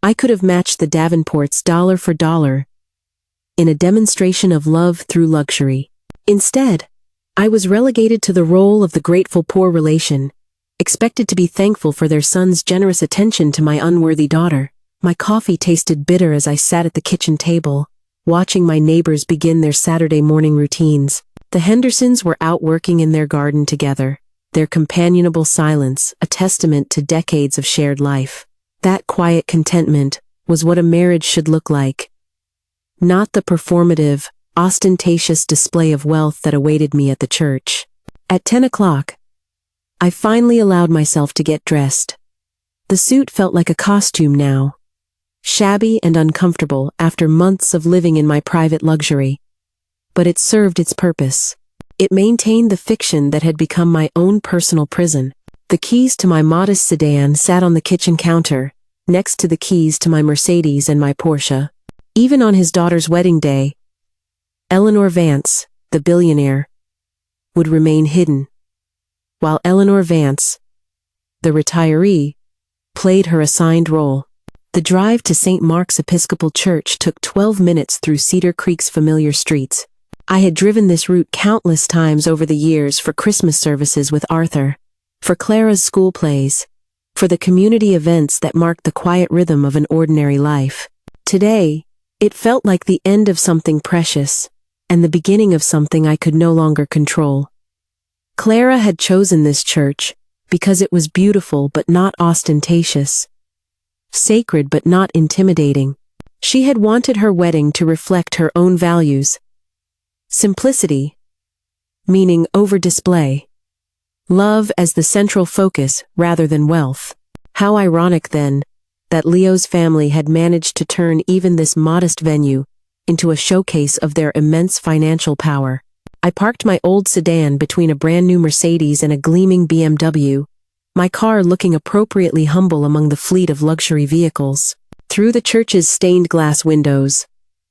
I could have matched the Davenports dollar for dollar in a demonstration of love through luxury. Instead, I was relegated to the role of the grateful poor relation, expected to be thankful for their son's generous attention to my unworthy daughter. My coffee tasted bitter as I sat at the kitchen table, watching my neighbors begin their Saturday morning routines. The Hendersons were out working in their garden together, their companionable silence a testament to decades of shared life. That quiet contentment was what a marriage should look like, not the performative, ostentatious display of wealth that awaited me at the church. At 10 o'clock, I finally allowed myself to get dressed. The suit felt like a costume now, shabby and uncomfortable after months of living in my private luxury. But it served its purpose. It maintained the fiction that had become my own personal prison. The keys to my modest sedan sat on the kitchen counter, next to the keys to my Mercedes and my Porsche. Even on his daughter's wedding day, Eleanor Vance, the billionaire, would remain hidden, while Eleanor Vance, the retiree, played her assigned role. The drive to St. Mark's Episcopal Church took 12 minutes through Cedar Creek's familiar streets. I had driven this route countless times over the years for Christmas services with Arthur, for Clara's school plays, for the community events that marked the quiet rhythm of an ordinary life. Today, it felt like the end of something precious, and the beginning of something I could no longer control. Clara had chosen this church because it was beautiful but not ostentatious, sacred but not intimidating. She had wanted her wedding to reflect her own values. Simplicity, meaning over display. Love as the central focus rather than wealth. How ironic, then, that Leo's family had managed to turn even this modest venue into a showcase of their immense financial power. I parked my old sedan between a brand new Mercedes and a gleaming BMW, my car looking appropriately humble among the fleet of luxury vehicles. Through the church's stained glass windows,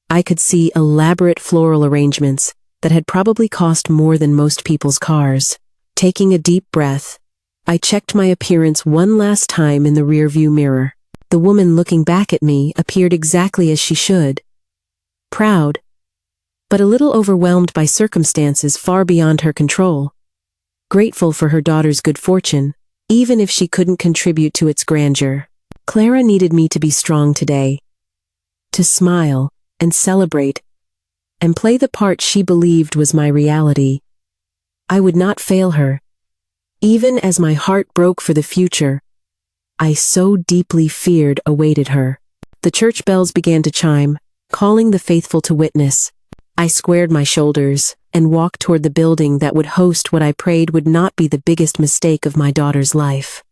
I could see elaborate floral arrangements that had probably cost more than most people's cars. Taking a deep breath, I checked my appearance one last time in the rearview mirror. The woman looking back at me appeared exactly as she should. Proud, but a little overwhelmed by circumstances far beyond her control. Grateful for her daughter's good fortune, even if she couldn't contribute to its grandeur. Clara needed me to be strong today, to smile and celebrate, and play the part she believed was my reality. I would not fail her. Even as my heart broke for the future I so deeply feared awaited her. The church bells began to chime, calling the faithful to witness. I squared my shoulders and walked toward the building that would host what I prayed would not be the biggest mistake of my daughter's life.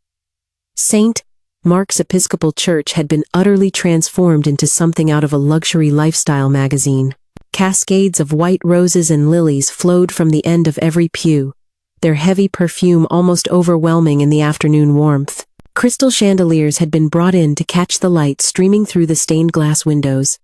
St. Mark's Episcopal Church had been utterly transformed into something out of a luxury lifestyle magazine. Cascades of white roses and lilies flowed from the end of every pew, their heavy perfume almost overwhelming in the afternoon warmth. Crystal chandeliers had been brought in to catch the light streaming through the stained glass windows,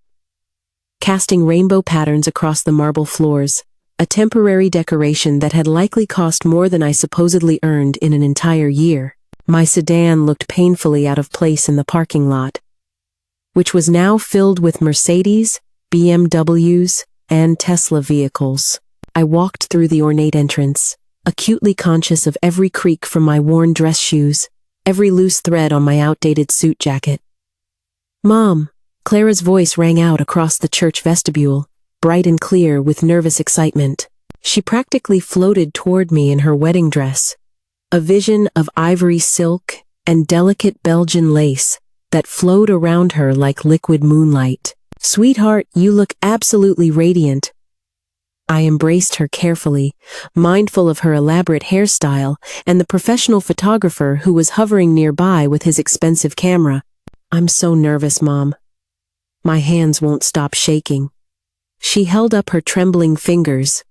casting rainbow patterns across the marble floors, a temporary decoration that had likely cost more than I supposedly earned in an entire year. My sedan looked painfully out of place in the parking lot, which was now filled with Mercedes, BMWs, and Tesla vehicles. I walked through the ornate entrance, acutely conscious of every creak from my worn dress shoes, every loose thread on my outdated suit jacket. "Mom!" Clara's voice rang out across the church vestibule, bright and clear with nervous excitement. She practically floated toward me in her wedding dress, a vision of ivory silk and delicate Belgian lace that flowed around her like liquid moonlight. "Sweetheart, you look absolutely radiant." I embraced her carefully, mindful of her elaborate hairstyle and the professional photographer who was hovering nearby with his expensive camera. "I'm so nervous, Mom. My hands won't stop shaking." She held up her trembling fingers,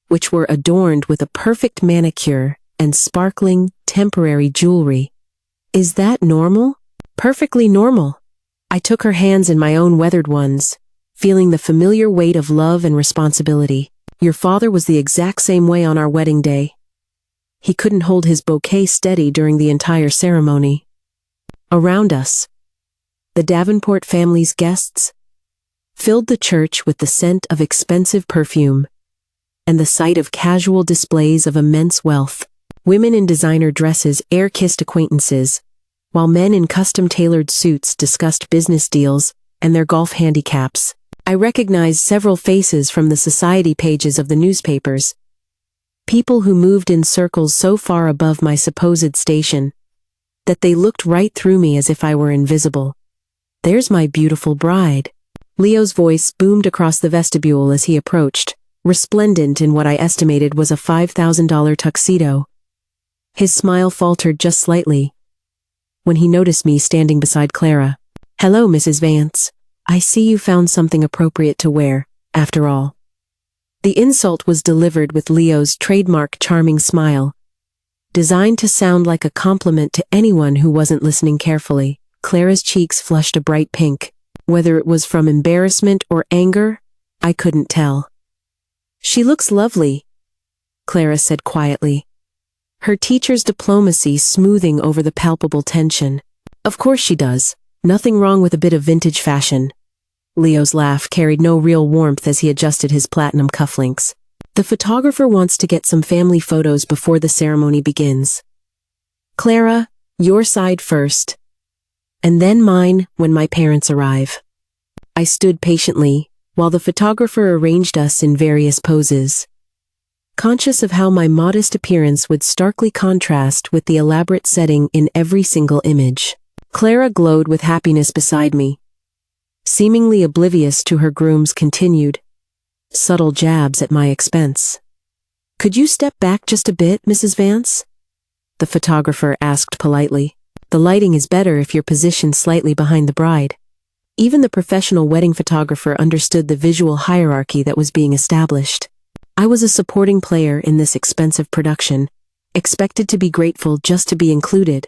which were adorned with a perfect manicure and sparkling, temporary jewelry. "Is that normal?" "Perfectly normal." I took her hands in my own weathered ones, feeling the familiar weight of love and responsibility. "Your father was the exact same way on our wedding day. He couldn't hold his bouquet steady during the entire ceremony." Around us, the Davenport family's guests filled the church with the scent of expensive perfume and the sight of casual displays of immense wealth. Women in designer dresses air-kissed acquaintances, while men in custom-tailored suits discussed business deals and their golf handicaps. I recognized several faces from the society pages of the newspapers, people who moved in circles so far above my supposed station that they looked right through me as if I were invisible. "There's my beautiful bride." Leo's voice boomed across the vestibule as he approached, resplendent in what I estimated was a $5,000 tuxedo. His smile faltered just slightly when he noticed me standing beside Clara. "Hello, Mrs. Vance. I see you found something appropriate to wear, after all." The insult was delivered with Leo's trademark charming smile, designed to sound like a compliment to anyone who wasn't listening carefully. Clara's cheeks flushed a bright pink. Whether it was from embarrassment or anger, I couldn't tell. "She looks lovely," Clara said quietly, her teacher's diplomacy smoothing over the palpable tension. "Of course she does. Nothing wrong with a bit of vintage fashion." Leo's laugh carried no real warmth as he adjusted his platinum cufflinks. "The photographer wants to get some family photos before the ceremony begins. Clara, your side first, and then mine when my parents arrive." I stood patiently while the photographer arranged us in various poses, conscious of how my modest appearance would starkly contrast with the elaborate setting in every single image. Clara glowed with happiness beside me, seemingly oblivious to her groom's continued, subtle jabs at my expense. "Could you step back just a bit, Mrs. Vance?" the photographer asked politely. "The lighting is better if you're positioned slightly behind the bride." Even the professional wedding photographer understood the visual hierarchy that was being established. I was a supporting player in this expensive production, expected to be grateful just to be included,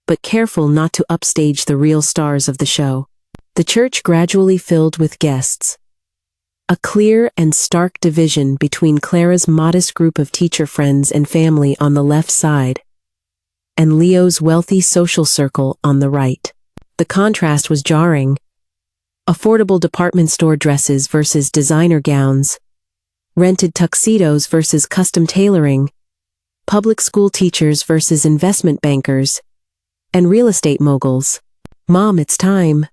but careful not to upstage the real stars of the show. The church gradually filled with guests, a clear and stark division between Clara's modest group of teacher friends and family on the left side, and Leo's wealthy social circle on the right. The contrast was jarring. Affordable department store dresses versus designer gowns, rented tuxedos versus custom tailoring, public school teachers versus investment bankers, and real estate moguls. "Mom, it's time."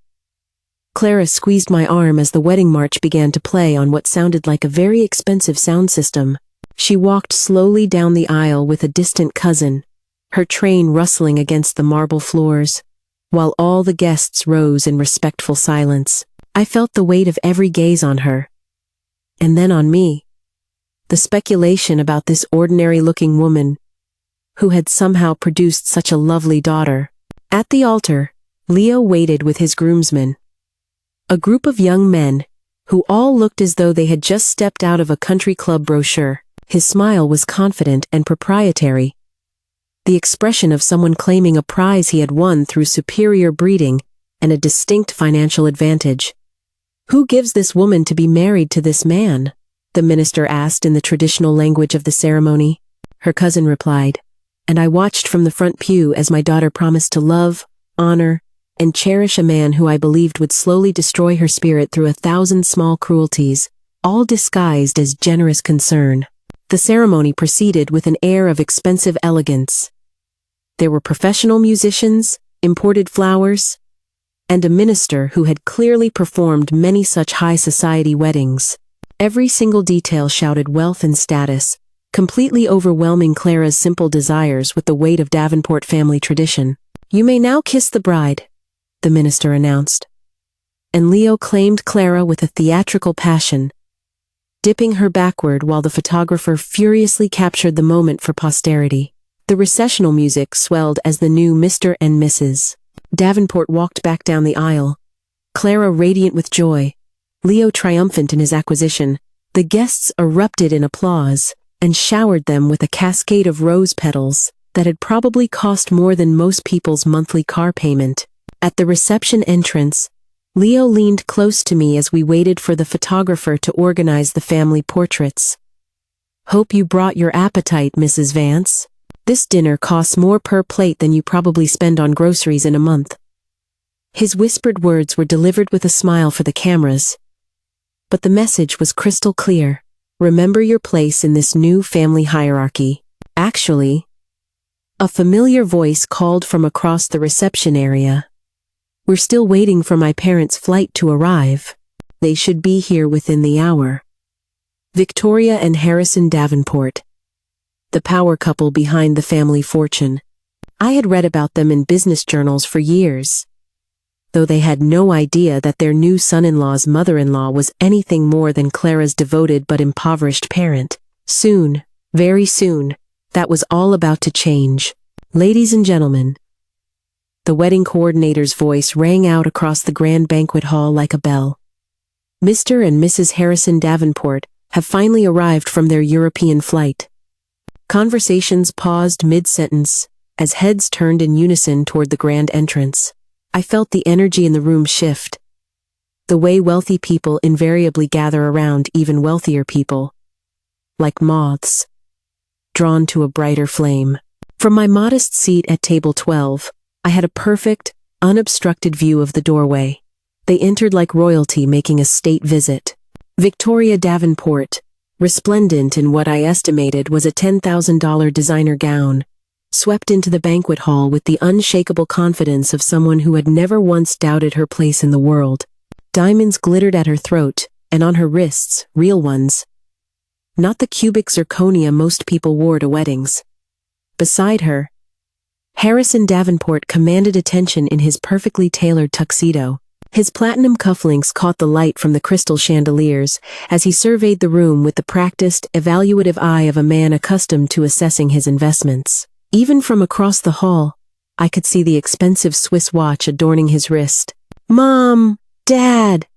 Clara squeezed my arm as the wedding march began to play on what sounded like a very expensive sound system. She walked slowly down the aisle with a distant cousin, her train rustling against the marble floors, while all the guests rose in respectful silence. I felt the weight of every gaze on her, and then on me. The speculation about this ordinary-looking woman who had somehow produced such a lovely daughter. At the altar, Leo waited with his groomsmen. A group of young men, who all looked as though they had just stepped out of a country club brochure. His smile was confident and proprietary, the expression of someone claiming a prize he had won through superior breeding and a distinct financial advantage. "Who gives this woman to be married to this man?" the minister asked in the traditional language of the ceremony. Her cousin replied, and I watched from the front pew as my daughter promised to love, honor, and cherish a man who I believed would slowly destroy her spirit through 1,000 small cruelties, all disguised as generous concern. The ceremony proceeded with an air of expensive elegance. There were professional musicians, imported flowers, and a minister who had clearly performed many such high society weddings. Every single detail shouted wealth and status, completely overwhelming Clara's simple desires with the weight of Davenport family tradition. "You may now kiss the bride," the minister announced. And Leo claimed Clara with a theatrical passion, dipping her backward while the photographer furiously captured the moment for posterity. The recessional music swelled as the new Mr. and Mrs. Davenport walked back down the aisle, Clara radiant with joy, Leo triumphant in his acquisition. The guests erupted in applause and showered them with a cascade of rose petals that had probably cost more than most people's monthly car payment. At the reception entrance, Leo leaned close to me as we waited for the photographer to organize the family portraits. "Hope you brought your appetite, Mrs. Vance. This dinner costs more per plate than you probably spend on groceries in a month." His whispered words were delivered with a smile for the cameras, but the message was crystal clear. Remember your place in this new family hierarchy. Actually, a familiar voice called from across the reception area. "We're still waiting for my parents' flight to arrive. They should be here within the hour." Victoria and Harrison Davenport, the power couple behind the family fortune. I had read about them in business journals for years, though they had no idea that their new son-in-law's mother-in-law was anything more than Clara's devoted but impoverished parent. Soon, very soon, that was all about to change. "Ladies and gentlemen," the wedding coordinator's voice rang out across the grand banquet hall like a bell. "Mr. and Mrs. Harrison Davenport have finally arrived from their European flight." Conversations paused mid-sentence as heads turned in unison toward the grand entrance. I felt the energy in the room shift, the way wealthy people invariably gather around even wealthier people, like moths, drawn to a brighter flame. From my modest seat at table 12, I had a perfect, unobstructed view of the doorway. They entered like royalty making a state visit. Victoria Davenport, resplendent in what I estimated was a $10,000 designer gown, swept into the banquet hall with the unshakable confidence of someone who had never once doubted her place in the world. Diamonds glittered at her throat, and on her wrists, real ones. Not the cubic zirconia most people wore to weddings. Beside her, Harrison Davenport commanded attention in his perfectly tailored tuxedo. His platinum cufflinks caught the light from the crystal chandeliers as he surveyed the room with the practiced, evaluative eye of a man accustomed to assessing his investments. Even from across the hall, I could see the expensive Swiss watch adorning his wrist. "Mom! Dad!"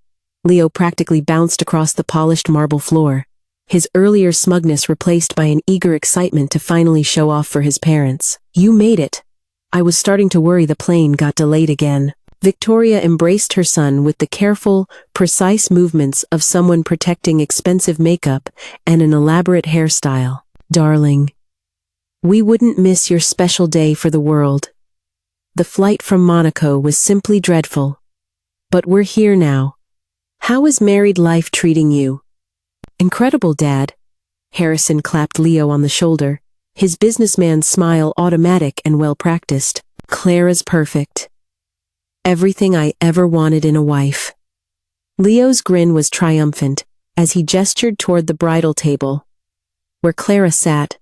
Leo practically bounced across the polished marble floor, his earlier smugness replaced by an eager excitement to finally show off for his parents. "You made it." I was starting to worry the plane got delayed again. Victoria embraced her son with the careful, precise movements of someone protecting expensive makeup and an elaborate hairstyle. "Darling, we wouldn't miss your special day for the world. The flight from Monaco was simply dreadful. But we're here now. How is married life treating you?" "Incredible, Dad." Harrison clapped Leo on the shoulder, his businessman's smile automatic and well-practiced. "Clara's perfect. Everything I ever wanted in a wife." Leo's grin was triumphant as he gestured toward the bridal table, where Clara sat,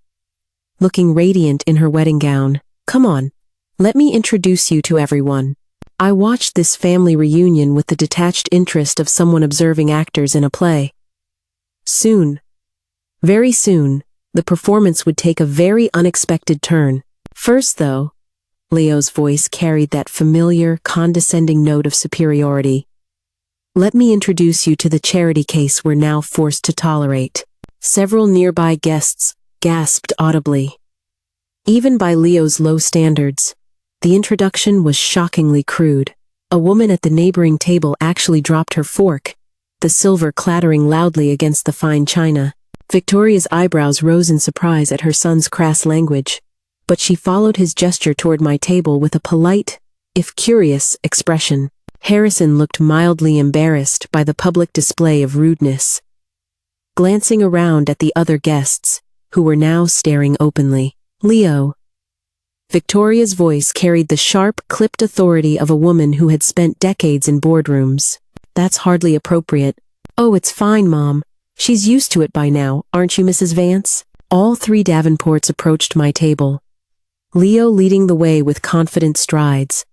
looking radiant in her wedding gown. "Come on, let me introduce you to everyone." I watched this family reunion with the detached interest of someone observing actors in a play. Soon, very soon, the performance would take a very unexpected turn. First, though, Leo's voice carried that familiar, condescending note of superiority. Let me introduce you to the charity case we're now forced to tolerate. Several nearby guests gasped audibly. Even by Leo's low standards, the introduction was shockingly crude. A woman at the neighboring table actually dropped her fork, the silver clattering loudly against the fine china. Victoria's eyebrows rose in surprise at her son's crass language, but she followed his gesture toward my table with a polite, if curious, expression. Harrison looked mildly embarrassed by the public display of rudeness. Glancing around at the other guests, who were now staring openly, Leo. Victoria's voice carried the sharp, clipped authority of a woman who had spent decades in boardrooms. That's hardly appropriate. Oh, it's fine, Mom. She's used to it by now, aren't you, Mrs. Vance? All three Davenports approached my table, Leo leading the way with confident strides,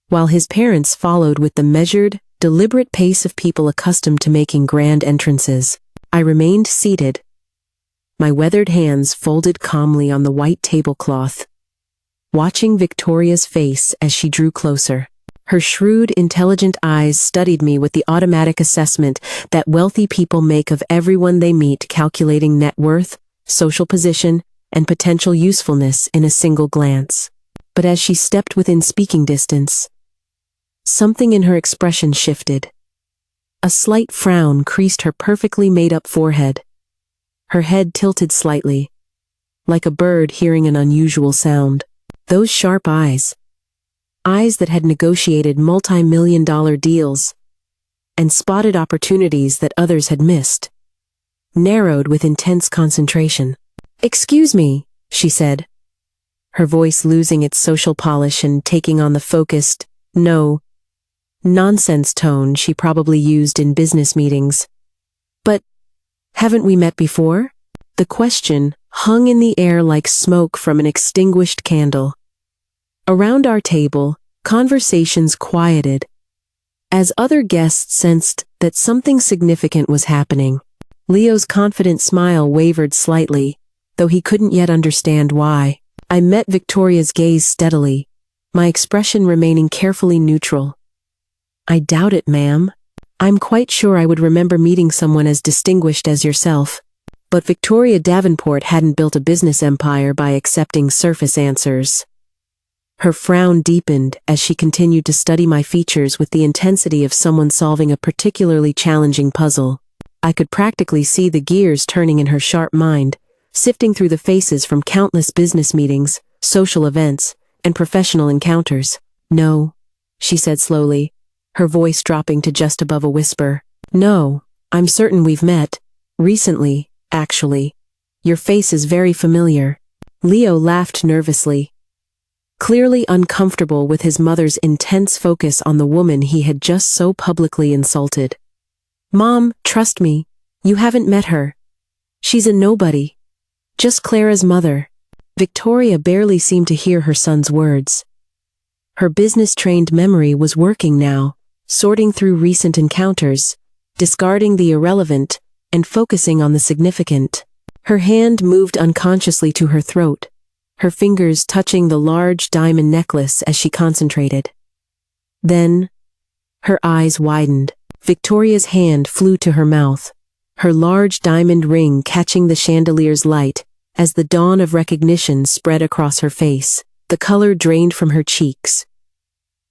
while his parents followed with the measured, deliberate pace of people accustomed to making grand entrances. I remained seated, my weathered hands folded calmly on the white tablecloth, watching Victoria's face as she drew closer. Her shrewd, intelligent eyes studied me with the automatic assessment that wealthy people make of everyone they meet, calculating net worth, social position, and potential usefulness in a single glance. But as she stepped within speaking distance, something in her expression shifted. A slight frown creased her perfectly made-up forehead. Her head tilted slightly, like a bird hearing an unusual sound. Those sharp eyes that had negotiated multi-million-dollar deals and spotted opportunities that others had missed, narrowed with intense concentration. "Excuse me," she said, her voice losing its social polish and taking on the focused, no-nonsense tone she probably used in business meetings. "But haven't we met before?" The question hung in the air like smoke from an extinguished candle. Around our table, conversations quieted, as other guests sensed that something significant was happening. Leo's confident smile wavered slightly, though he couldn't yet understand why. I met Victoria's gaze steadily, my expression remaining carefully neutral. "I doubt it, ma'am. I'm quite sure I would remember meeting someone as distinguished as yourself." But Victoria Davenport hadn't built a business empire by accepting surface answers. Her frown deepened as she continued to study my features with the intensity of someone solving a particularly challenging puzzle. I could practically see the gears turning in her sharp mind, sifting through the faces from countless business meetings, social events, and professional encounters. "No," she said slowly, her voice dropping to just above a whisper. "No, I'm certain we've met. Recently, actually. Your face is very familiar." Leo laughed nervously, clearly uncomfortable with his mother's intense focus on the woman he had just so publicly insulted. "Mom, trust me, you haven't met her. She's a nobody. Just Clara's mother." Victoria barely seemed to hear her son's words. Her business-trained memory was working now, sorting through recent encounters, discarding the irrelevant, and focusing on the significant. Her hand moved unconsciously to her throat, her fingers touching the large diamond necklace as she concentrated. Then, her eyes widened. Victoria's hand flew to her mouth, her large diamond ring catching the chandelier's light as the dawn of recognition spread across her face. The color drained from her cheeks,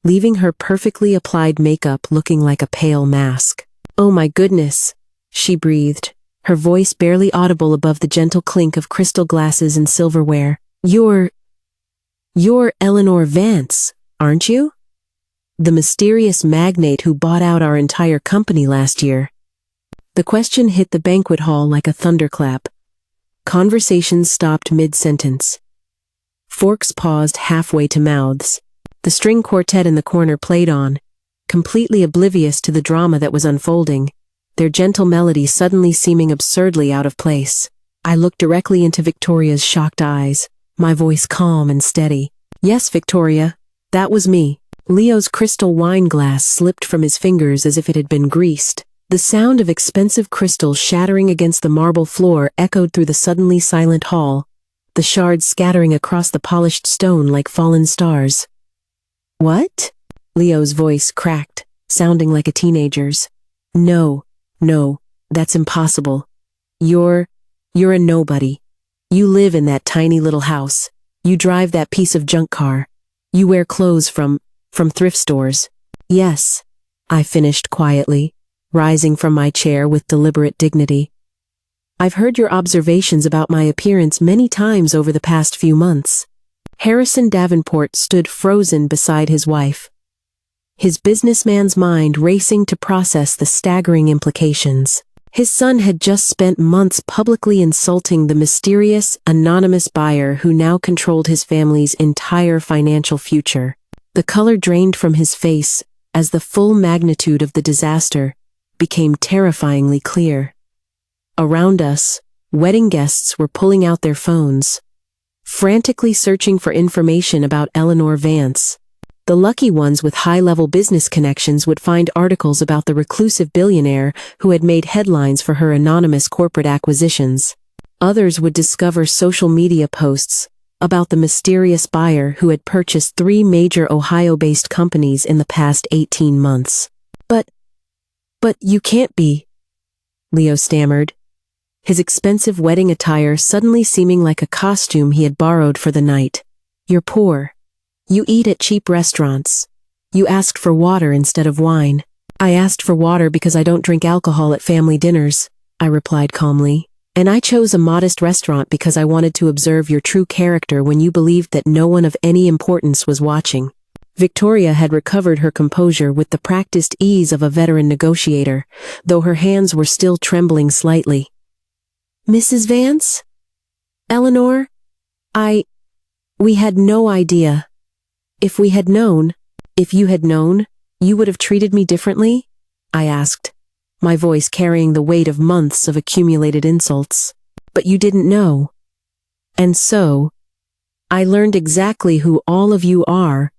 leaving her perfectly applied makeup looking like a pale mask. "Oh my goodness," she breathed, her voice barely audible above the gentle clink of crystal glasses and silverware. You're Eleanor Vance, aren't you? The mysterious magnate who bought out our entire company last year." The question hit the banquet hall like a thunderclap. Conversations stopped mid-sentence. Forks paused halfway to mouths. The string quartet in the corner played on, completely oblivious to the drama that was unfolding, their gentle melody suddenly seeming absurdly out of place. I looked directly into Victoria's shocked eyes, my voice calm and steady. "Yes, Victoria, that was me." Leo's crystal wine glass slipped from his fingers as if it had been greased. The sound of expensive crystals shattering against the marble floor echoed through the suddenly silent hall, the shards scattering across the polished stone like fallen stars. "What?" Leo's voice cracked, sounding like a teenager's. No, that's impossible. You're a nobody. You live in that tiny little house. You drive that piece of junk car. You wear clothes from thrift stores." "Yes," I finished quietly, rising from my chair with deliberate dignity. "I've heard your observations about my appearance many times over the past few months." Harrison Davenport stood frozen beside his wife, his businessman's mind racing to process the staggering implications. His son had just spent months publicly insulting the mysterious, anonymous buyer who now controlled his family's entire financial future. The color drained from his face as the full magnitude of the disaster became terrifyingly clear. Around us, wedding guests were pulling out their phones, frantically searching for information about Eleanor Vance. The lucky ones with high-level business connections would find articles about the reclusive billionaire who had made headlines for her anonymous corporate acquisitions. Others would discover social media posts about the mysterious buyer who had purchased 3 major Ohio-based companies in the past 18 months. But you can't be," Leo stammered, his expensive wedding attire suddenly seeming like a costume he had borrowed for the night. "You're poor. You eat at cheap restaurants. You asked for water instead of wine." "I asked for water because I don't drink alcohol at family dinners," I replied calmly. "And I chose a modest restaurant because I wanted to observe your true character when you believed that no one of any importance was watching." Victoria had recovered her composure with the practiced ease of a veteran negotiator, though her hands were still trembling slightly. "Mrs. Vance? Eleanor? We had no idea. If you had known, you would have treated me differently?" I asked, my voice carrying the weight of months of accumulated insults. "But you didn't know. And so, I learned exactly who all of you are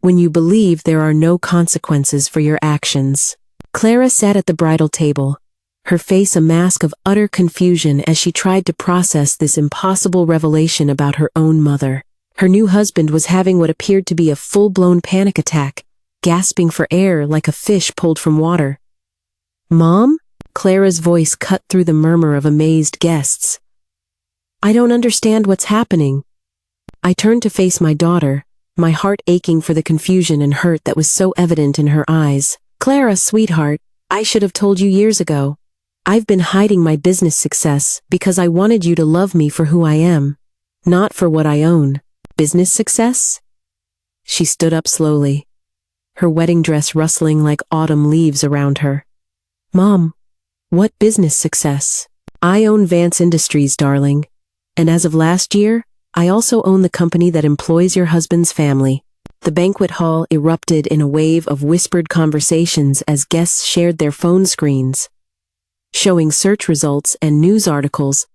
when you believe there are no consequences for your actions." Clara sat at the bridal table, her face a mask of utter confusion as she tried to process this impossible revelation about her own mother. Her new husband was having what appeared to be a full-blown panic attack, gasping for air like a fish pulled from water. "Mom?" Clara's voice cut through the murmur of amazed guests. "I don't understand what's happening." I turned to face my daughter, my heart aching for the confusion and hurt that was so evident in her eyes. "Clara, sweetheart, I should have told you years ago. I've been hiding my business success because I wanted you to love me for who I am, not for what I own." "Business success?" She stood up slowly, her wedding dress rustling like autumn leaves around her. "Mom, what business success?" "I own Vance Industries, darling. And as of last year, I also own the company that employs your husband's family." The banquet hall erupted in a wave of whispered conversations as guests shared their phone screens, showing search results and news articles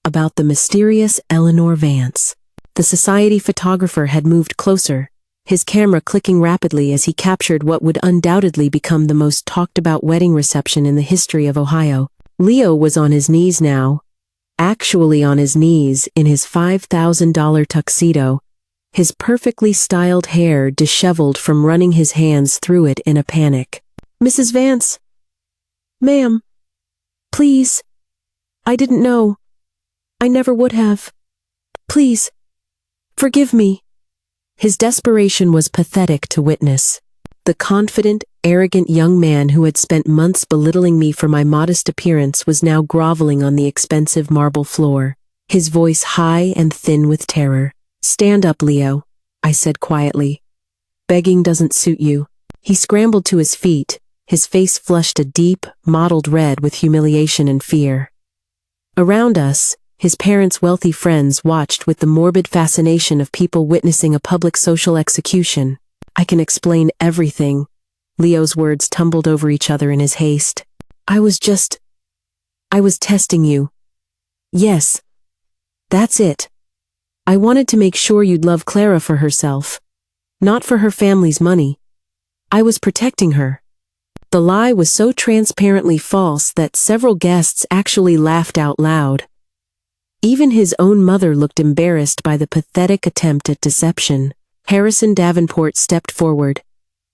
about the mysterious Eleanor Vance. The society photographer had moved closer, his camera clicking rapidly as he captured what would undoubtedly become the most talked-about wedding reception in the history of Ohio. Leo was on his knees now, actually on his knees in his $5,000 tuxedo, his perfectly styled hair disheveled from running his hands through it in a panic. "Mrs. Vance? Ma'am? Please. I didn't know. I never would have. Please. Forgive me." His desperation was pathetic to witness. The confident, arrogant young man who had spent months belittling me for my modest appearance was now groveling on the expensive marble floor, his voice high and thin with terror. "Stand up, Leo," I said quietly. "Begging doesn't suit you." He scrambled to his feet, his face flushed a deep, mottled red with humiliation and fear. Around us, his parents' wealthy friends watched with the morbid fascination of people witnessing a public social execution. "I can explain everything." Leo's words tumbled over each other in his haste. I was testing you. Yes, that's it. I wanted to make sure you'd love Clara for herself, not for her family's money. I was protecting her." The lie was so transparently false that several guests actually laughed out loud. Even his own mother looked embarrassed by the pathetic attempt at deception. Harrison Davenport stepped forward,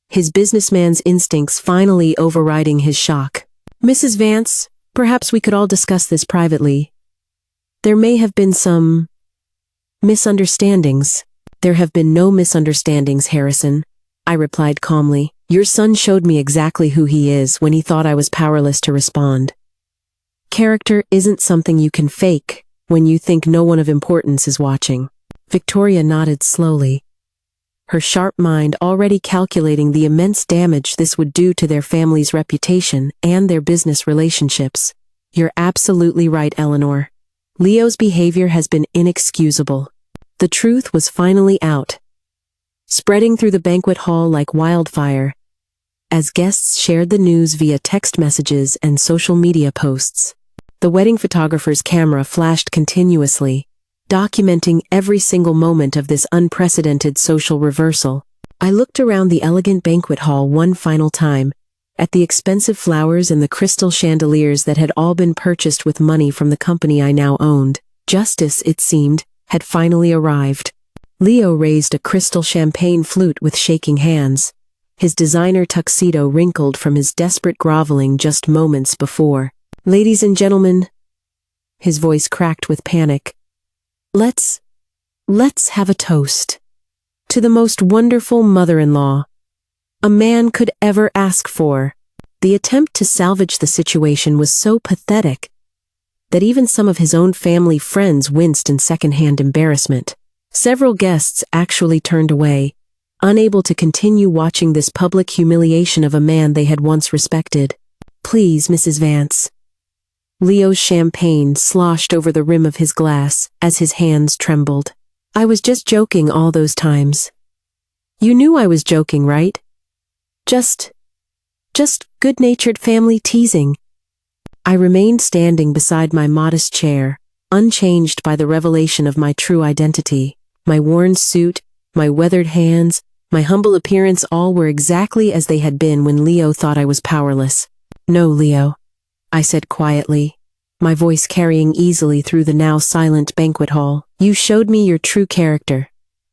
his businessman's instincts finally overriding his shock. "Mrs. Vance, perhaps we could all discuss this privately. There may have been some misunderstandings." "There have been no misunderstandings, Harrison," I replied calmly. "Your son showed me exactly who he is when he thought I was powerless to respond. Character isn't something you can fake when you think no one of importance is watching." Victoria nodded slowly, her sharp mind already calculating the immense damage this would do to their family's reputation and their business relationships. "You're absolutely right, Eleanor. Leo's behavior has been inexcusable." The truth was finally out, spreading through the banquet hall like wildfire, as guests shared the news via text messages and social media posts. The wedding photographer's camera flashed continuously, documenting every single moment of this unprecedented social reversal. I looked around the elegant banquet hall one final time, at the expensive flowers and the crystal chandeliers that had all been purchased with money from the company I now owned. Justice, it seemed, had finally arrived. Leo raised a crystal champagne flute with shaking hands, his designer tuxedo wrinkled from his desperate groveling just moments before. "Ladies and gentlemen," his voice cracked with panic, Let's have a toast to the most wonderful mother-in-law a man could ever ask for." The attempt to salvage the situation was so pathetic that even some of his own family friends winced in secondhand embarrassment. Several guests actually turned away, unable to continue watching this public humiliation of a man they had once respected. "Please, Mrs. Vance." Leo's champagne sloshed over the rim of his glass as his hands trembled. "I was just joking all those times. You knew I was joking, right? Just good-natured family teasing." I remained standing beside my modest chair, unchanged by the revelation of my true identity. My worn suit, my weathered hands, my humble appearance, all were exactly as they had been when Leo thought I was powerless. "No, Leo," I said quietly, my voice carrying easily through the now silent banquet hall. "You showed me your true character.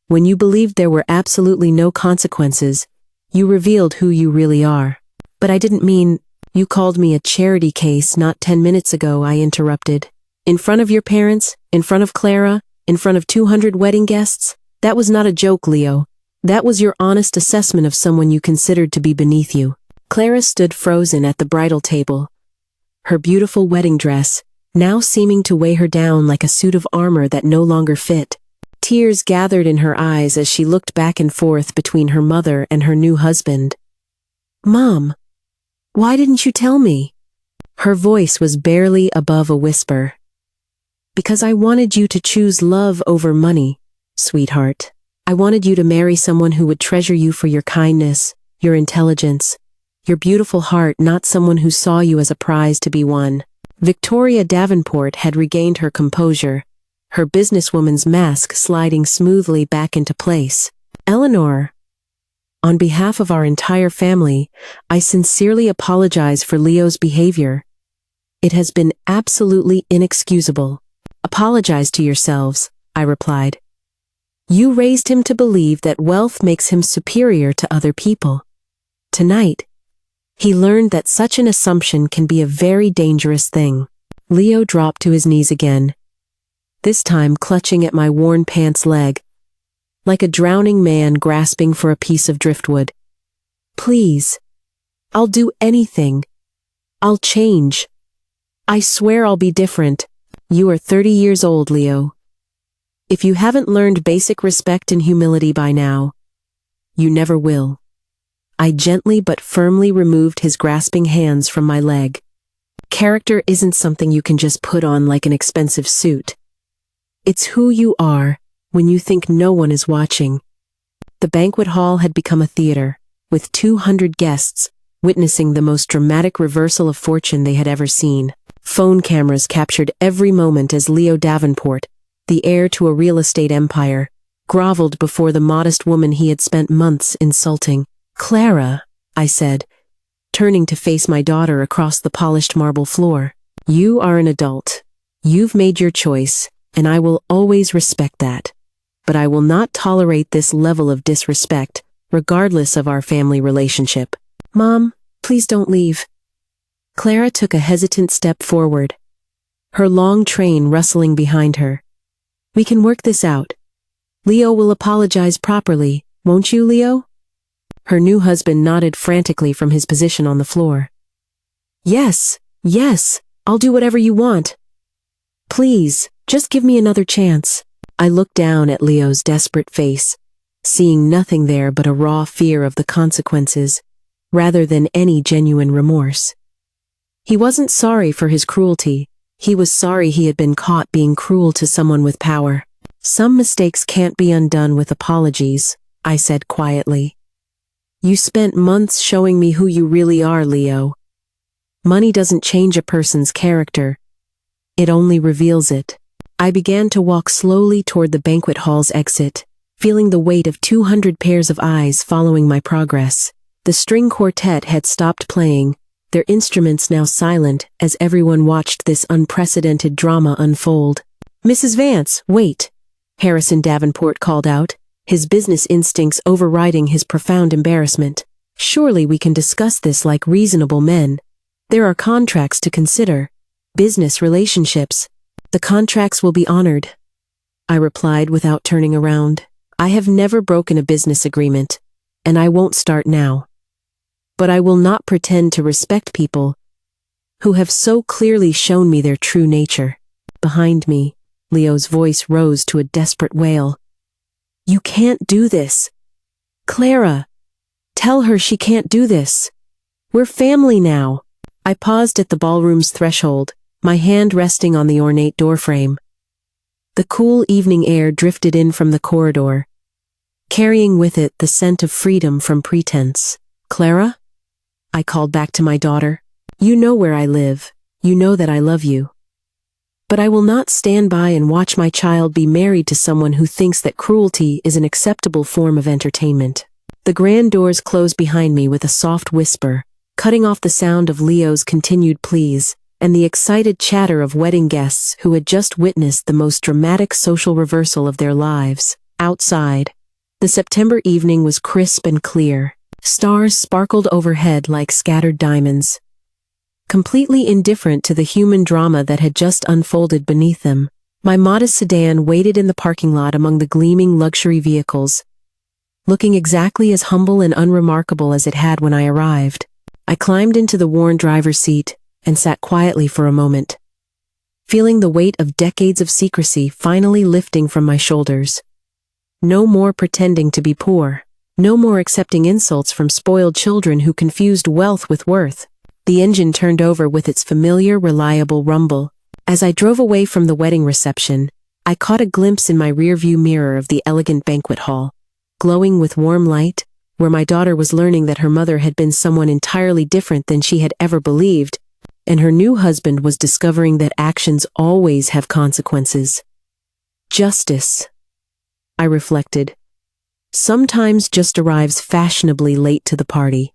When you believed there were absolutely no consequences, you revealed who you really are." "But I didn't mean—" "You called me a charity case not 10 minutes ago," I interrupted. "In front of your parents, in front of Clara, in front of 200 wedding guests? That was not a joke, Leo. That was your honest assessment of someone you considered to be beneath you." Clara stood frozen at the bridal table, her beautiful wedding dress now seeming to weigh her down like a suit of armor that no longer fit. Tears gathered in her eyes as she looked back and forth between her mother and her new husband. "Mom, why didn't you tell me?" Her voice was barely above a whisper. "Because I wanted you to choose love over money, sweetheart. I wanted you to marry someone who would treasure you for your kindness, your intelligence, your beautiful heart, not someone who saw you as a prize to be won." Victoria Davenport had regained her composure, her businesswoman's mask sliding smoothly back into place. "Eleanor, on behalf of our entire family, I sincerely apologize for Leo's behavior. It has been absolutely inexcusable." "Apologize to yourselves," I replied. "You raised him to believe that wealth makes him superior to other people. Tonight, he learned that such an assumption can be a very dangerous thing." Leo dropped to his knees again, this time clutching at my worn pants leg, like a drowning man grasping for a piece of driftwood. "Please, I'll do anything. I'll change. I swear I'll be different." "You are 30 years old, Leo. If you haven't learned basic respect and humility by now, you never will." I gently but firmly removed his grasping hands from my leg. Character isn't something you can just put on like an expensive suit. It's who you are when you think no one is watching. The banquet hall had become a theater, with 200 guests witnessing the most dramatic reversal of fortune they had ever seen. Phone cameras captured every moment as Leo Davenport, the heir to a real estate empire, groveled before the modest woman he had spent months insulting. "Clara," I said, turning to face my daughter across the polished marble floor. You are an adult. You've made your choice, and I will always respect that. But I will not tolerate this level of disrespect, regardless of our family relationship. Mom, please don't leave. Clara took a hesitant step forward, her long train rustling behind her. We can work this out. Leo will apologize properly, won't you, Leo? Her new husband nodded frantically from his position on the floor. Yes, I'll do whatever you want. Please, just give me another chance. I looked down at Leo's desperate face, seeing nothing there but a raw fear of the consequences, rather than any genuine remorse. He wasn't sorry for his cruelty. He was sorry he had been caught being cruel to someone with power. Some mistakes can't be undone with apologies, I said quietly. You spent months showing me who you really are, Leo. Money doesn't change a person's character. It only reveals it. I began to walk slowly toward the banquet hall's exit, feeling the weight of 200 pairs of eyes following my progress. The string quartet had stopped playing, their instruments now silent as everyone watched this unprecedented drama unfold. Mrs. Vance, wait, Harrison Davenport called out, his business instincts overriding his profound embarrassment. Surely we can discuss this like reasonable men. There are contracts to consider. Business relationships. The contracts will be honored. I replied without turning around. I have never broken a business agreement, and I won't start now. But I will not pretend to respect people who have so clearly shown me their true nature. Behind me, Leo's voice rose to a desperate wail. You can't do this. Clara, tell her she can't do this. We're family now. I paused at the ballroom's threshold, my hand resting on the ornate doorframe. The cool evening air drifted in from the corridor, carrying with it the scent of freedom from pretense. Clara? I called back to my daughter. You know where I live. You know that I love you. But I will not stand by and watch my child be married to someone who thinks that cruelty is an acceptable form of entertainment. The grand doors closed behind me with a soft whisper, cutting off the sound of Leo's continued pleas, and the excited chatter of wedding guests who had just witnessed the most dramatic social reversal of their lives. Outside, the September evening was crisp and clear. Stars sparkled overhead like scattered diamonds. Completely indifferent to the human drama that had just unfolded beneath them, my modest sedan waited in the parking lot among the gleaming luxury vehicles, looking exactly as humble and unremarkable as it had when I arrived. I climbed into the worn driver's seat and sat quietly for a moment, feeling the weight of decades of secrecy finally lifting from my shoulders. No more pretending to be poor. No more accepting insults from spoiled children who confused wealth with worth. The engine turned over with its familiar, reliable rumble. As I drove away from the wedding reception, I caught a glimpse in my rearview mirror of the elegant banquet hall, glowing with warm light, where my daughter was learning that her mother had been someone entirely different than she had ever believed, and her new husband was discovering that actions always have consequences. Justice, I reflected, sometimes just arrives fashionably late to the party.